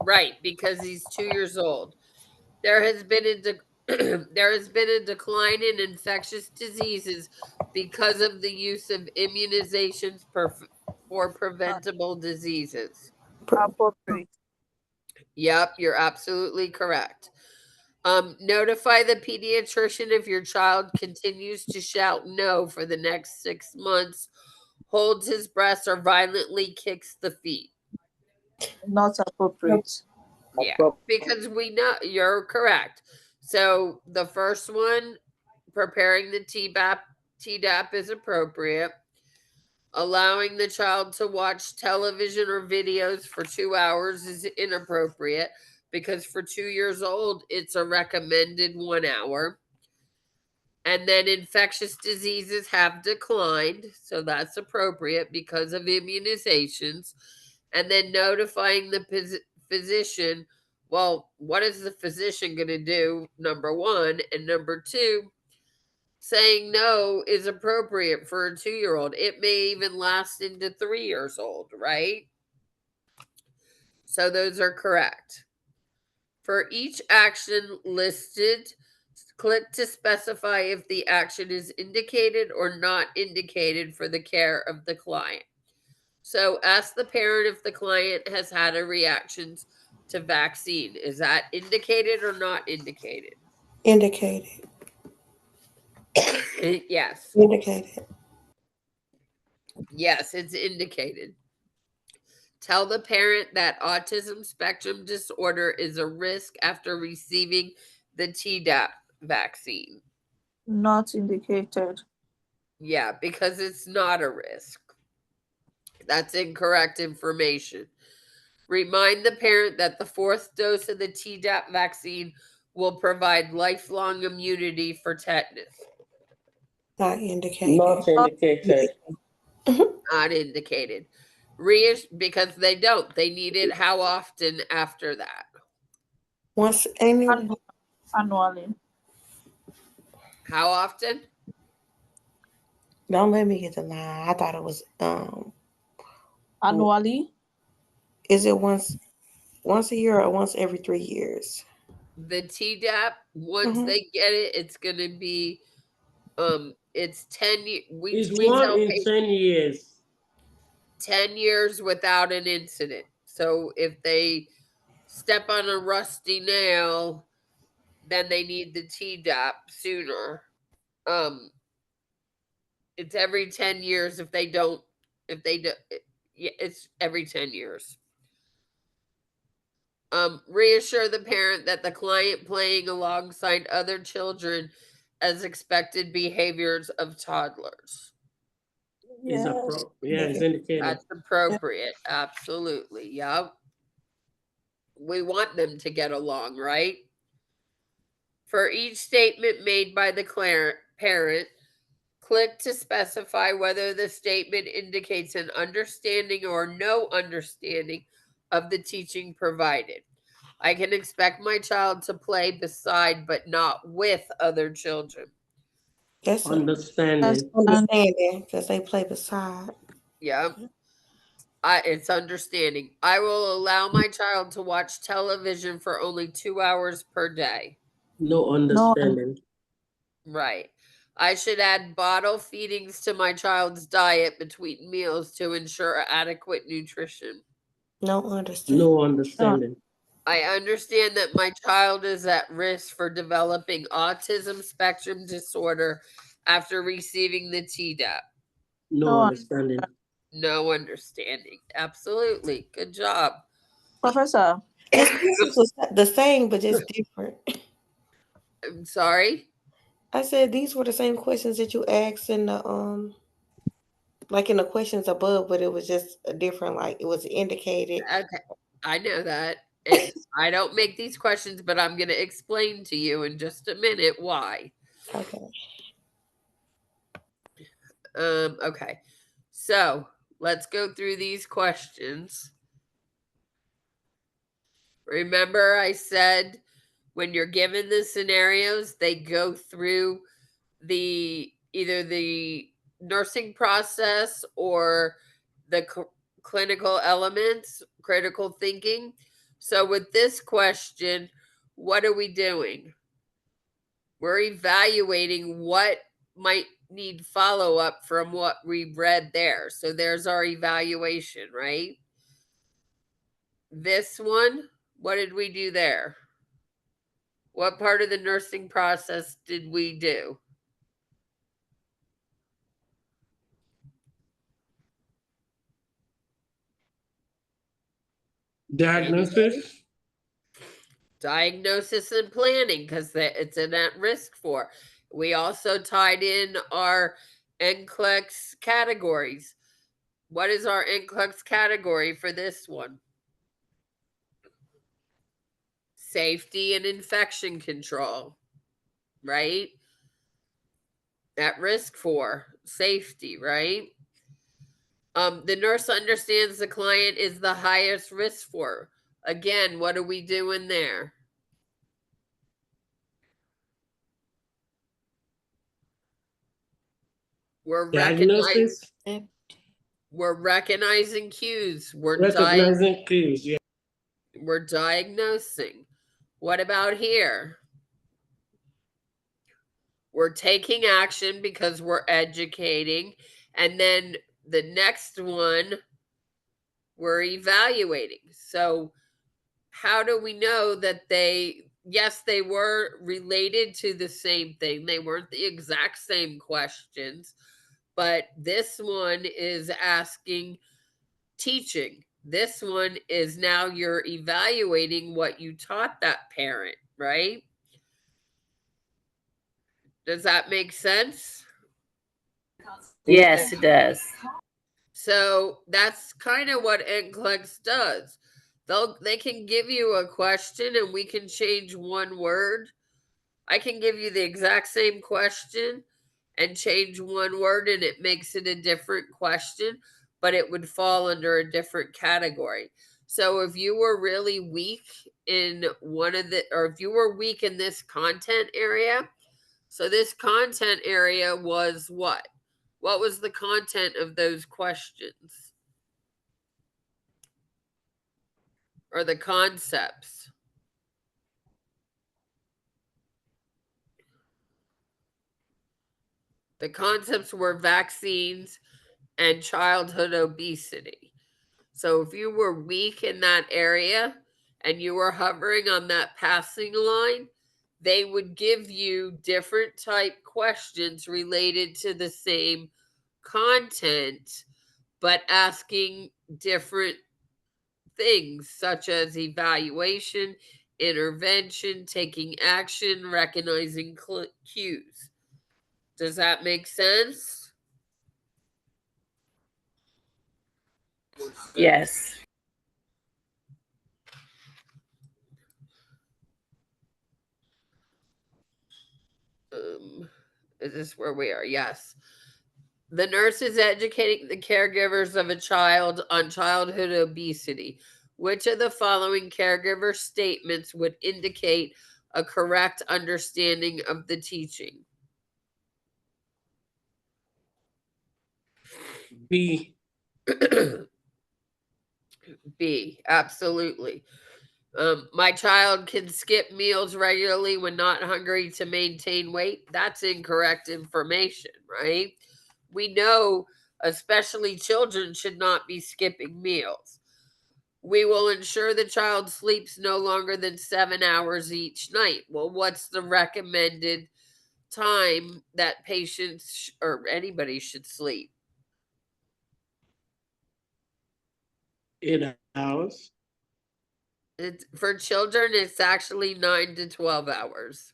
Speaker 1: Right, because he's 2 years old. There has been a decline in infectious diseases because of the use of immunizations for preventable diseases.
Speaker 5: Appropriate.
Speaker 1: Yep, you're absolutely correct. Notify the pediatrician if your child continues to shout no for the next 6 months, holds his breast, or violently kicks the feet.
Speaker 5: Not appropriate.
Speaker 1: Yeah, because we know you're correct. So the first one, preparing the Tdap is appropriate. Allowing the child to watch television or videos for 2 hours is inappropriate because for 2 years old, it's a recommended 1 hour. And then infectious diseases have declined, so that's appropriate because of immunizations. And then notifying the physician. Well, what is the physician going to do? Number one. And number two, saying no is appropriate for a 2-year-old. It may even last into 3 years old, right? So those are correct. For each action listed, click to specify if the action is indicated or not indicated for the care of the client. So ask the parent if the client has had a reaction to vaccine. Is that indicated or not indicated?
Speaker 8: Indicated.
Speaker 1: Yes.
Speaker 8: Indicated.
Speaker 1: Yes, it's indicated. Tell the parent that autism spectrum disorder is a risk after receiving the Tdap vaccine.
Speaker 5: Not indicated.
Speaker 1: Yeah, because it's not a risk. That's incorrect information. Remind the parent that the 4th dose of the Tdap vaccine will provide lifelong immunity for tetanus.
Speaker 8: Not indicated.
Speaker 9: Not indicated.
Speaker 1: Not indicated. Because they don't. They need it how often after that?
Speaker 8: Once annually.
Speaker 5: Annually.
Speaker 1: How often?
Speaker 8: Don't let me get the lie. I thought it was
Speaker 5: Annually.
Speaker 8: is it once a year or once every 3 years?
Speaker 1: The TDAP, once
Speaker 8: Mhm.
Speaker 1: they get it, it's gonna be it's 10 we
Speaker 9: It's
Speaker 1: we
Speaker 9: one
Speaker 1: tell
Speaker 9: in
Speaker 1: patients
Speaker 9: 10 years.
Speaker 1: 10 years without an incident. So if they step on a rusty nail, then they need the TDAP sooner. Um, it's every 10 years if they don't, yeah, it's every 10 years. Reassure the parent that the client playing alongside other children as expected behaviors of toddlers.
Speaker 9: It's
Speaker 5: Yes.
Speaker 9: it's indicated.
Speaker 1: That's appropriate. Absolutely. Yep. We want them to get along, right? For each statement made by the parent, click to specify whether the statement indicates an understanding or no understanding of the teaching provided. I can expect my child to play beside but not with other children.
Speaker 8: That's
Speaker 9: Understanding.
Speaker 8: understanding because they play beside.
Speaker 1: Yep. It's understanding. I will allow my child to watch television for only 2 hours per day.
Speaker 9: No understanding.
Speaker 1: Right. I should add bottle feedings to my child's diet between meals to ensure adequate nutrition.
Speaker 8: No understanding.
Speaker 9: No understanding.
Speaker 1: I understand that my child is at risk for developing autism spectrum disorder after receiving the TDAP.
Speaker 9: No understanding.
Speaker 1: No understanding. Absolutely. Good job.
Speaker 5: Professor.
Speaker 8: His questions was the same, but just different.
Speaker 1: I'm sorry.
Speaker 8: I said these were the same questions that you asked in the like in the questions above, but it was just a different, like it was indicated.
Speaker 1: Okay. I know that. And I don't make these questions, but I'm going to explain to you in just a minute why.
Speaker 8: Okay.
Speaker 1: Okay. So let's go through these questions. Remember, I said when you're given the scenarios, they go through either the nursing process or the clinical elements, critical thinking. So with this question, what are we doing? We're evaluating what might need follow up from what we read there. So there's our evaluation, right? This one, what did we do there? What part of the nursing process did we do?
Speaker 9: Diagnosis.
Speaker 1: Diagnosis and planning, because it's an at risk for. We also tied in our NCLEX categories. What is our NCLEX category for this one? Safety and infection control, right? At risk for safety, right? The nurse understands the client is the highest risk for. Again, what are we doing there? We're
Speaker 9: Diagnosis.
Speaker 1: recognizing cues.
Speaker 9: Recognizing cues. Yeah.
Speaker 1: We're diagnosing. What about here? We're taking action because we're educating. And then the next one, we're evaluating. So, how do we know that yes, they were related to the same thing? They weren't the exact same questions, but this one is asking teaching. This one is now you're evaluating what you taught that parent, right? Does that make sense?
Speaker 3: Yes, it does.
Speaker 1: So that's kind of what NCLEX does. They can give you a question and we can change one word. I can give you the exact same question and change one word and it makes it a different question, but it would fall under a different category. So if you were really weak in one of the, or if you were weak in this content area, so this content area was what? What was the content of those questions? Or the concepts? The concepts were vaccines and childhood obesity. So if you were weak in that area and you were hovering on that passing line, they would give you different type questions related to the same content, but asking different things such as evaluation, intervention, taking action, recognizing cues. Does that make sense?
Speaker 3: Yes.
Speaker 1: Is this where we are? Yes. The nurse is educating the caregivers of a child on childhood obesity. Which of the following caregiver statements would indicate a correct understanding of the teaching?
Speaker 9: B.
Speaker 1: B, absolutely. My child can skip meals regularly when not hungry to maintain weight. That's incorrect information, right? We know, especially children, should not be skipping meals. We will ensure the child sleeps no longer than 7 hours each night. Well, what's the recommended time that patients or anybody should sleep?
Speaker 9: 8 hours.
Speaker 1: For children, it's actually 9 to 12 hours.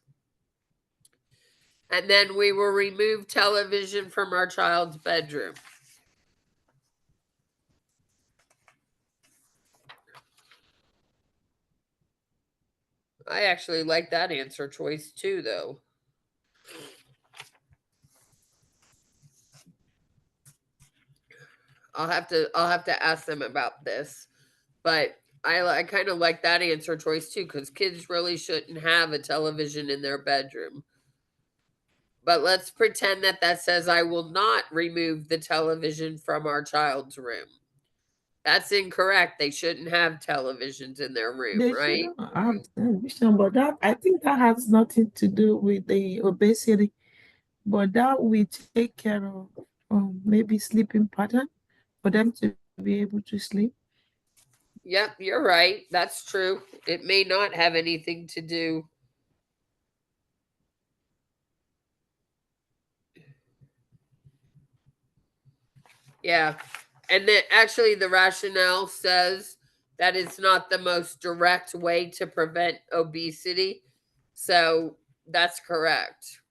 Speaker 1: And then we will remove television from our child's bedroom. I actually like that answer choice too, though. I'll have to ask them about this, but I kind of like that answer choice too, because kids really shouldn't have a television in their bedroom. But let's pretend that that says I will not remove the television from our child's room. That's incorrect. They shouldn't have televisions in their room,
Speaker 4: They
Speaker 1: right?
Speaker 4: shouldn't have television, but that I think that has nothing to do with the obesity, but that we take care of maybe sleeping pattern for them to be able to sleep.
Speaker 1: Yep, you're right. That's true. It may not have anything to do. Yeah. And then actually, the rationale says that it's not the most direct way to prevent obesity. So that's correct.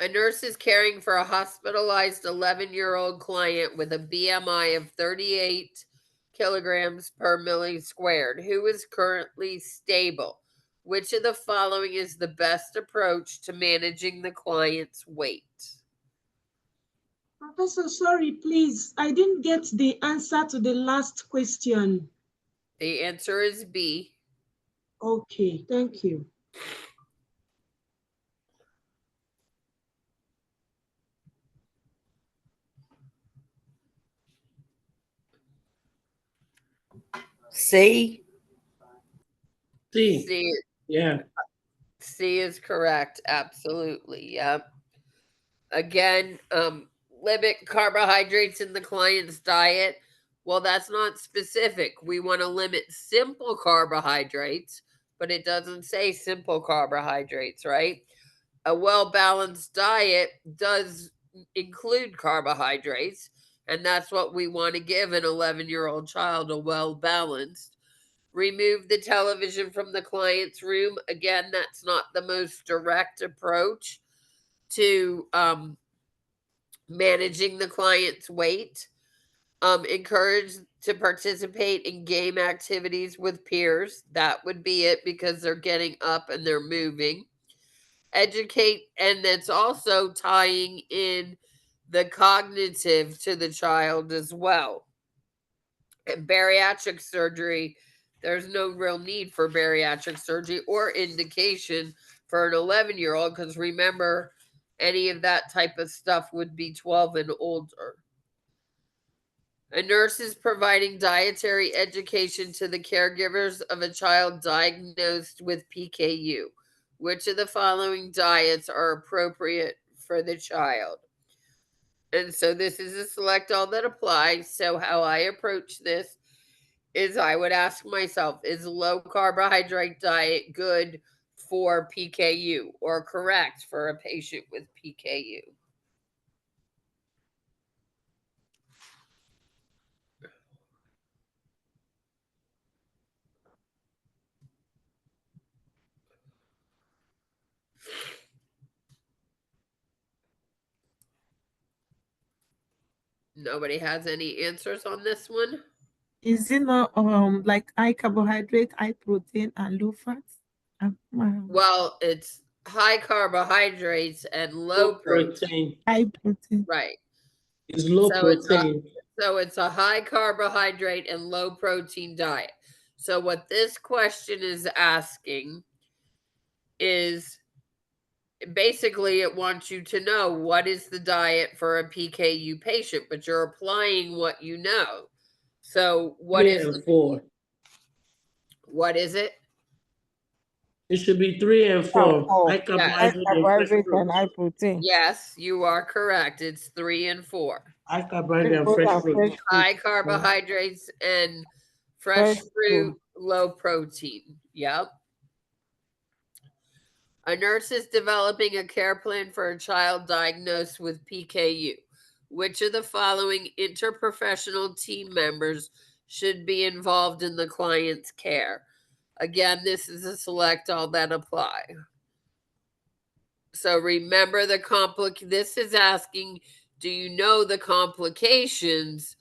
Speaker 1: A nurse is caring for a hospitalized 11-year-old client with a BMI of 38 kilograms per milli squared who is currently stable. Which of the following is the best approach to managing the client's weight?
Speaker 10: Professor, sorry, please. I didn't get the answer to the last question.
Speaker 1: The answer is B.
Speaker 10: Okay, thank you.
Speaker 6: C.
Speaker 9: C.
Speaker 1: C.
Speaker 9: Yeah.
Speaker 1: C is correct. Absolutely. Yep. Again, limit carbohydrates in the client's diet. Well, that's not specific. We want to limit simple carbohydrates, but it doesn't say simple carbohydrates, right? A well balanced diet does include carbohydrates, and that's what we want to give an 11-year-old child, a well balanced. Remove the television from the client's room. Again, that's not the most direct approach to managing the client's weight. Encourage to participate in game activities with peers. That would be it because they're getting up and they're moving. Educate, and that's also tying in the cognitive to the child as well. And bariatric surgery, there's no real need for bariatric surgery or indication for an 11-year-old because remember, any of that type of stuff would be 12 and older. A nurse is providing dietary education to the caregivers of a child diagnosed with PKU. Which of the following diets are appropriate for the child? And so this is a select all that applies. So how I approach this is I would ask myself, is low carbohydrate diet good for PKU or correct for a patient with PKU? Nobody has any answers on this one?
Speaker 4: Is it not like high carbohydrate, high protein, and low fat?
Speaker 1: Well, it's high carbohydrates and low protein.
Speaker 4: High protein.
Speaker 1: Right.
Speaker 9: It's low protein.
Speaker 1: So it's a high carbohydrate and low protein diet. So what this question is asking is basically it wants you to know what is the diet for a PKU patient, but you're applying what you know. So what is
Speaker 9: 3 and 4?
Speaker 1: What is it?
Speaker 9: It should be 3 and 4. High carbohydrate
Speaker 3: and high protein.
Speaker 1: Yes, you are correct. It's 3 and 4.
Speaker 9: High carbohydrate and fresh fruit.
Speaker 1: High carbohydrates and fresh fruit, low protein. Yep. A nurse is developing a care plan for a child diagnosed with PKU. Which of the following interprofessional team members should be involved in the client's care? Again, this is a select all that apply. So remember this is asking, do you know the complications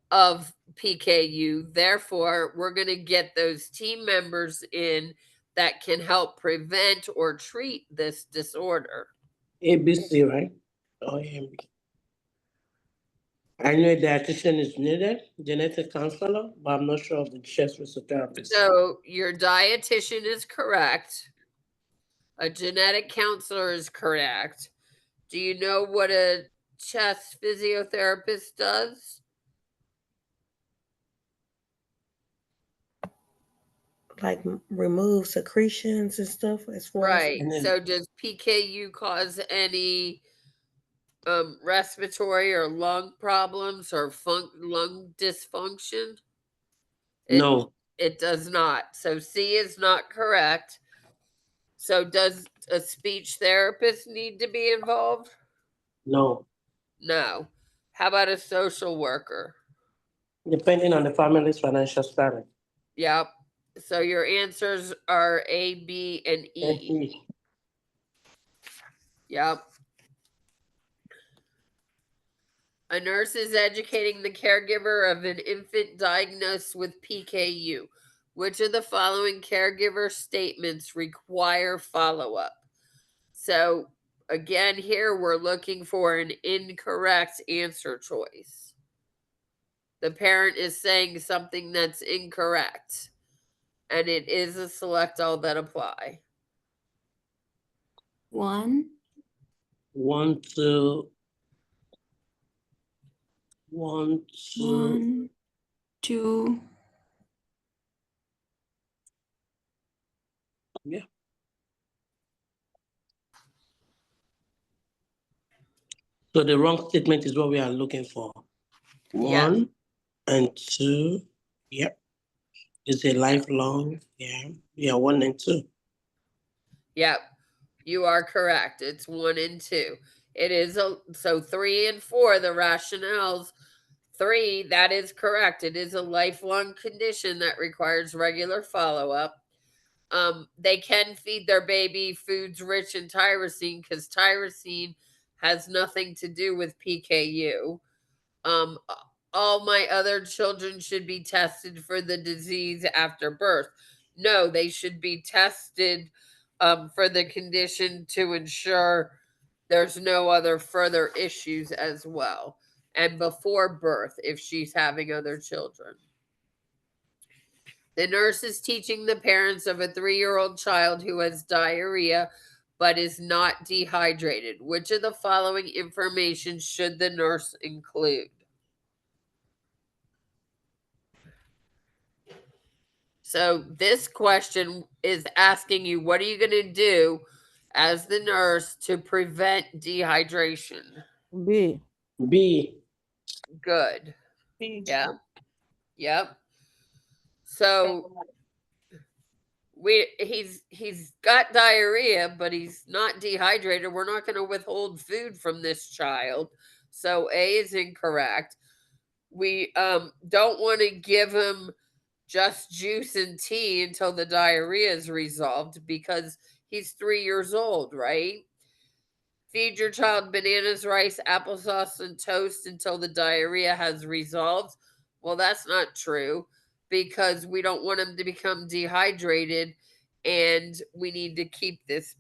Speaker 1: of PKU? Therefore, we're going to get those team members in that can help prevent or treat this disorder.
Speaker 9: ABC, right? Oh, AB. I know a dietitian is needed, genetic counselor, but I'm not sure of the chest physiotherapist.
Speaker 1: So your dietitian is correct. A genetic counselor is correct. Do you know what a chest physiotherapist does?
Speaker 8: Like remove secretions and stuff as far
Speaker 1: Right.
Speaker 9: And then-
Speaker 1: So does PKU cause any respiratory or lung problems or lung dysfunction?
Speaker 9: No.
Speaker 1: It does not. So C is not correct. So does a speech therapist need to be involved?
Speaker 9: No.
Speaker 1: No. How about a social worker?
Speaker 9: Depending on the family's financial status.
Speaker 1: Yep. So your answers are A, B, and E.
Speaker 9: And E.
Speaker 1: Yep. A nurse is educating the caregiver of an infant diagnosed with PKU. Which of the following caregiver statements require follow-up? So again, here we're looking for an incorrect answer choice. The parent is saying something that's incorrect, and it is a select all that apply.
Speaker 2: 1,
Speaker 9: 1, 2. 1, 2.
Speaker 2: 1, 2.
Speaker 9: Yeah. So the wrong statement is what we are looking for. 1 and 2. Yep. Is a lifelong. Yeah. Yeah, 1 and 2.
Speaker 1: Yep. You are correct. It's 1 and 2. It is so 3 and 4, the rationales. 3, that is correct. It is a lifelong condition that requires regular follow-up. They can feed their baby foods rich in tyrosine because tyrosine has nothing to do with PKU. All my other children should be tested for the disease after birth. No, they should be tested for the condition to ensure there's no other further issues as well. And before birth, if she's having other children. The nurse is teaching the parents of a 3-year-old child who has diarrhea but is not dehydrated. Which of the following information should the nurse include? So this question is asking you, what are you going to do as the nurse to prevent dehydration?
Speaker 5: B.
Speaker 9: B.
Speaker 1: Good.
Speaker 5: B.
Speaker 1: Yeah. Yep. So he's got diarrhea, but he's not dehydrated. We're not going to withhold food from this child. So A is incorrect. We don't want to give him just juice and tea until the diarrhea is resolved because he's 3 years old, right? Feed your child bananas, rice, applesauce, and toast until the diarrhea has resolved. Well, that's not true because we don't want him to become dehydrated and we need to keep this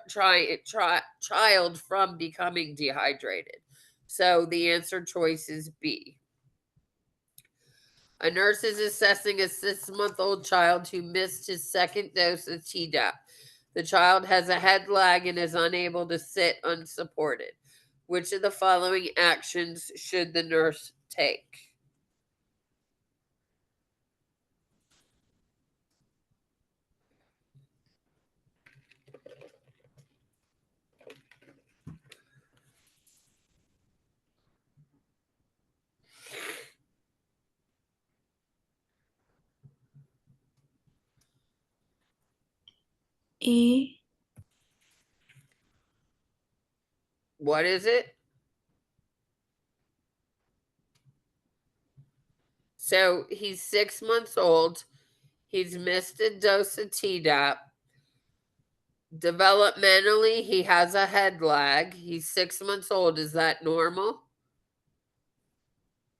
Speaker 1: child from becoming dehydrated. So the answer choice is B. A nurse is assessing a 6-month-old child who missed his second dose of Tdap. The child has a head lag and is unable to sit unsupported. Which of the following actions should the nurse take?
Speaker 2: E.
Speaker 1: What is it? So he's 6 months old. He's missed a dose of Tdap. Developmentally, he has a head lag. He's 6 months old. Is that normal?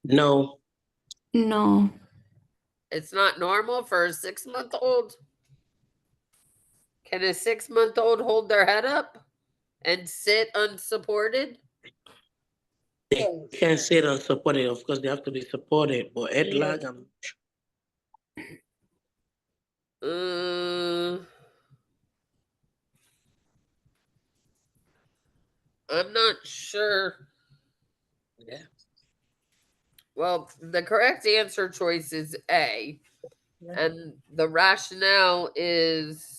Speaker 9: No.
Speaker 2: No.
Speaker 1: It's not normal for a 6-month-old. Can a 6-month-old hold their head up and sit unsupported?
Speaker 9: They can sit unsupported. Of course, they have to be supported. But head lag,
Speaker 1: I'm not sure.
Speaker 9: Yeah.
Speaker 1: Well, the correct answer choice is A.
Speaker 9: Yeah.
Speaker 1: And the rationale is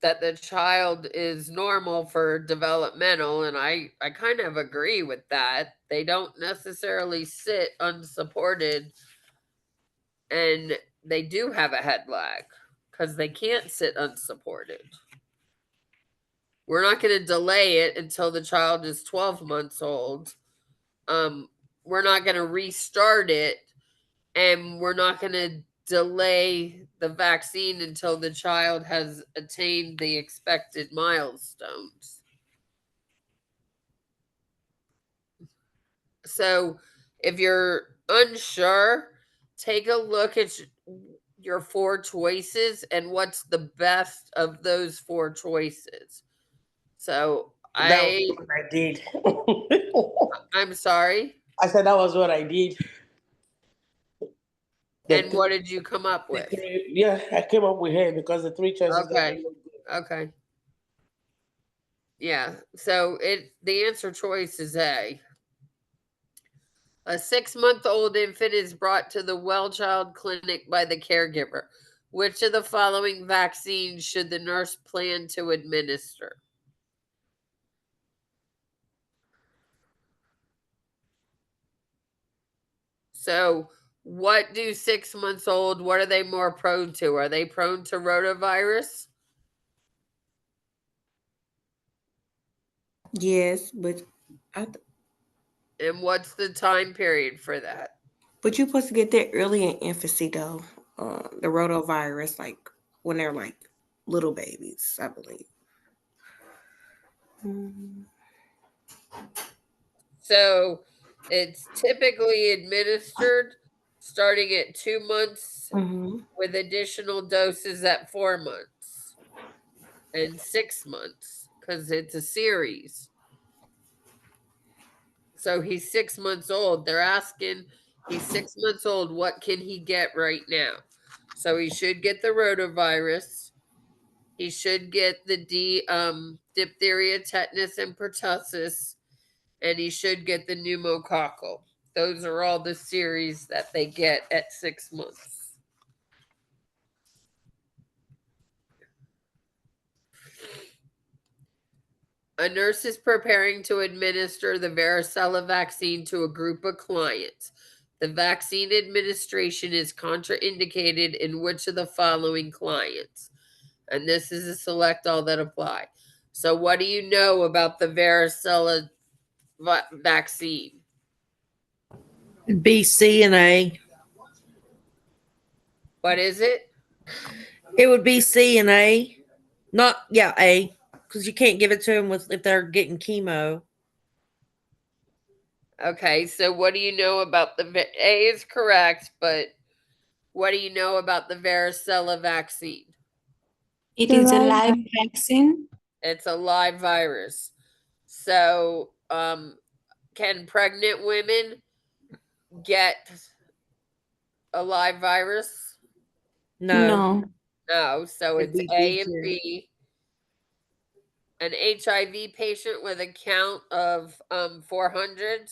Speaker 1: that the child is normal for developmental, and I kind of agree with that. They don't necessarily sit unsupported, and they do have a head lag because they can't sit unsupported. We're not going to delay it until the child is 12 months old. We're not going to restart it, and we're not going to delay the vaccine until the child has attained the expected milestones. So if you're unsure, take a look at your 4 choices and what's the best of those 4 choices. So
Speaker 9: That was what I did.
Speaker 1: I'm sorry.
Speaker 9: I said that was what I did.
Speaker 1: And what did you come up with?
Speaker 9: Yeah, I came up with A because the 3 choices
Speaker 1: Okay. Okay. Yeah. So the answer choice is A. A 6-month-old infant is brought to the Well Child Clinic by the caregiver. Which of the following vaccines should the nurse plan to administer? So, what do 6 months old, what are they more prone to? Are they prone to rotavirus?
Speaker 8: Yes, but
Speaker 1: And what's the time period for that?
Speaker 8: but you're supposed to get that early in infancy though. The rotavirus, like when they're like little babies, I believe.
Speaker 1: So, it's typically administered starting at 2 months with additional doses at 4 months and 6 months because it's a series. So he's 6 months old. They're asking He's 6 months old. What can he get right now? So he should get the rotavirus. He should get the diphtheria, tetanus, and pertussis, and he should get the pneumococcal. Those are all the series that they get at 6 months. A nurse is preparing to administer the varicella vaccine to a group of clients. The vaccine administration is contraindicated in which of the following clients? And this is a select all that apply. So what do you know about the varicella vaccine?
Speaker 6: B, C, and A.
Speaker 1: What is it?
Speaker 6: It would be C and A. Not, yeah, A. Because you can't give it to them if they're getting chemo.
Speaker 1: Okay, so what do you know about A is correct, but what do you know about the varicella vaccine?
Speaker 2: It is a live vaccine.
Speaker 1: It's a live virus. So, can pregnant women get a live virus?
Speaker 6: No.
Speaker 1: No. So
Speaker 6: It'd
Speaker 1: it's
Speaker 6: be
Speaker 1: A
Speaker 6: B
Speaker 1: and
Speaker 6: tier.
Speaker 1: B. An HIV patient with a count of 400.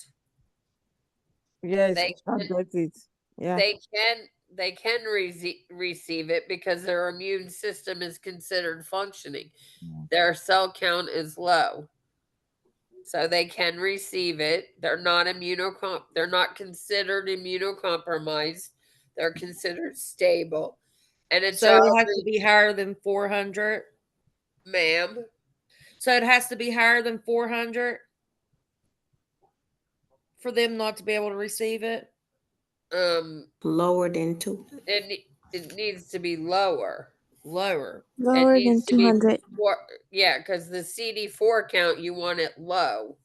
Speaker 3: Yes,
Speaker 1: They
Speaker 3: I get it. Yeah.
Speaker 1: they can receive it because their immune system is considered functioning. Their cell count is low. So they can receive it. They're not they're not considered immunocompromised. They're considered stable. And a
Speaker 6: So
Speaker 1: child
Speaker 6: it has to be higher than 400.
Speaker 1: Ma'am.
Speaker 6: So it has to be higher than 400 for them not to be able to receive it.
Speaker 8: Lower than 2.
Speaker 1: It needs to be lower.
Speaker 6: Lower.
Speaker 8: Lower than 200.
Speaker 1: Yeah, because the CD4 count, you want it low.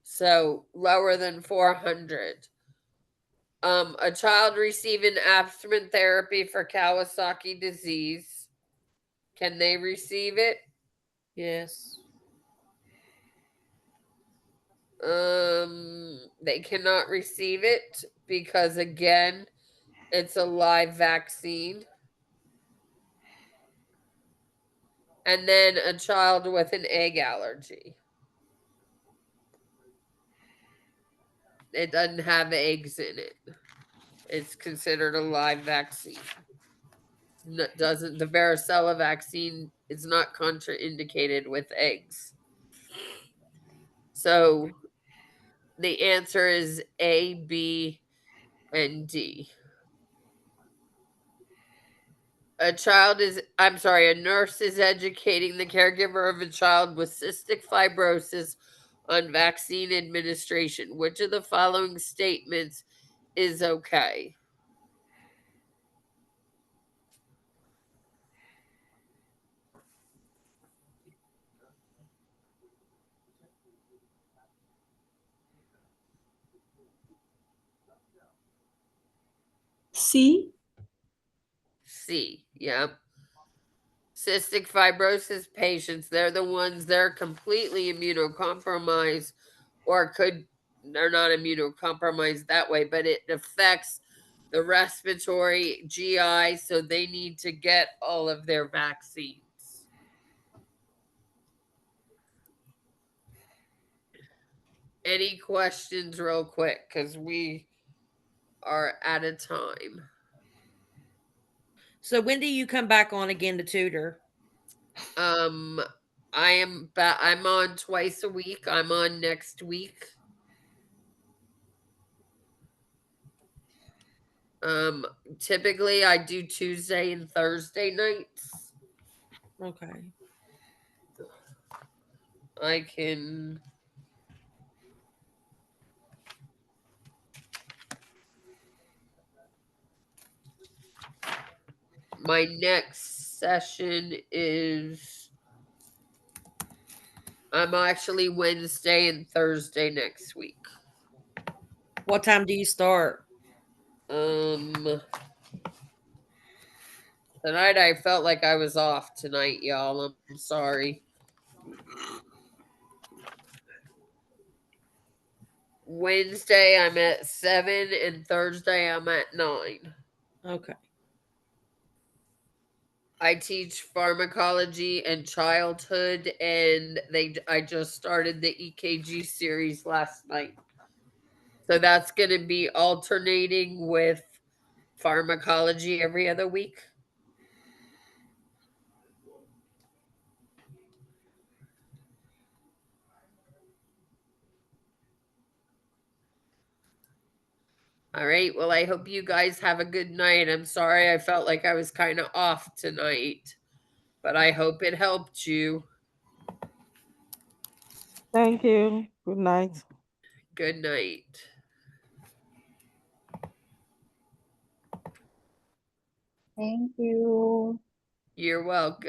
Speaker 1: So lower than 400. A child receiving aspirin therapy for Kawasaki disease, can they receive it?
Speaker 6: Yes.
Speaker 1: They cannot receive it because again, it's a live vaccine. And then a child with an egg allergy. It doesn't have eggs in it. It's considered a live vaccine. The varicella vaccine is not contraindicated with eggs. So the answer is A, B, and D. A nurse is educating the caregiver of a child with cystic fibrosis on vaccine administration. Which of the following statements is okay?
Speaker 2: C.
Speaker 1: C. Yep. Cystic fibrosis patients, they're the ones they're completely immunocompromised, or they're not immunocompromised that way, but it affects the respiratory, GI, so they need to get all of their vaccines. Any questions real quick, because we are out of time.
Speaker 6: So when do you come back on again to tutor?
Speaker 1: I'm on twice a week. I'm on next week. Typically I do Tuesday and Thursday nights.
Speaker 6: Okay.
Speaker 1: I can my next session is I'm actually Wednesday and Thursday next week.
Speaker 6: What time do you start?
Speaker 1: Tonight I felt like I was off tonight, y'all. I'm sorry. Wednesday I'm at 7 and Thursday I'm at 9.
Speaker 6: Okay.
Speaker 1: I teach pharmacology and childhood, and I just started the EKG series last night. So that's going to be alternating with pharmacology every other week. All right. Well, I hope you guys have a good night. I'm sorry I felt like I was kind of off tonight, but I hope it helped you.
Speaker 11: Thank you. Good night.
Speaker 1: Good night.
Speaker 12: Thank you.
Speaker 1: You're welcome.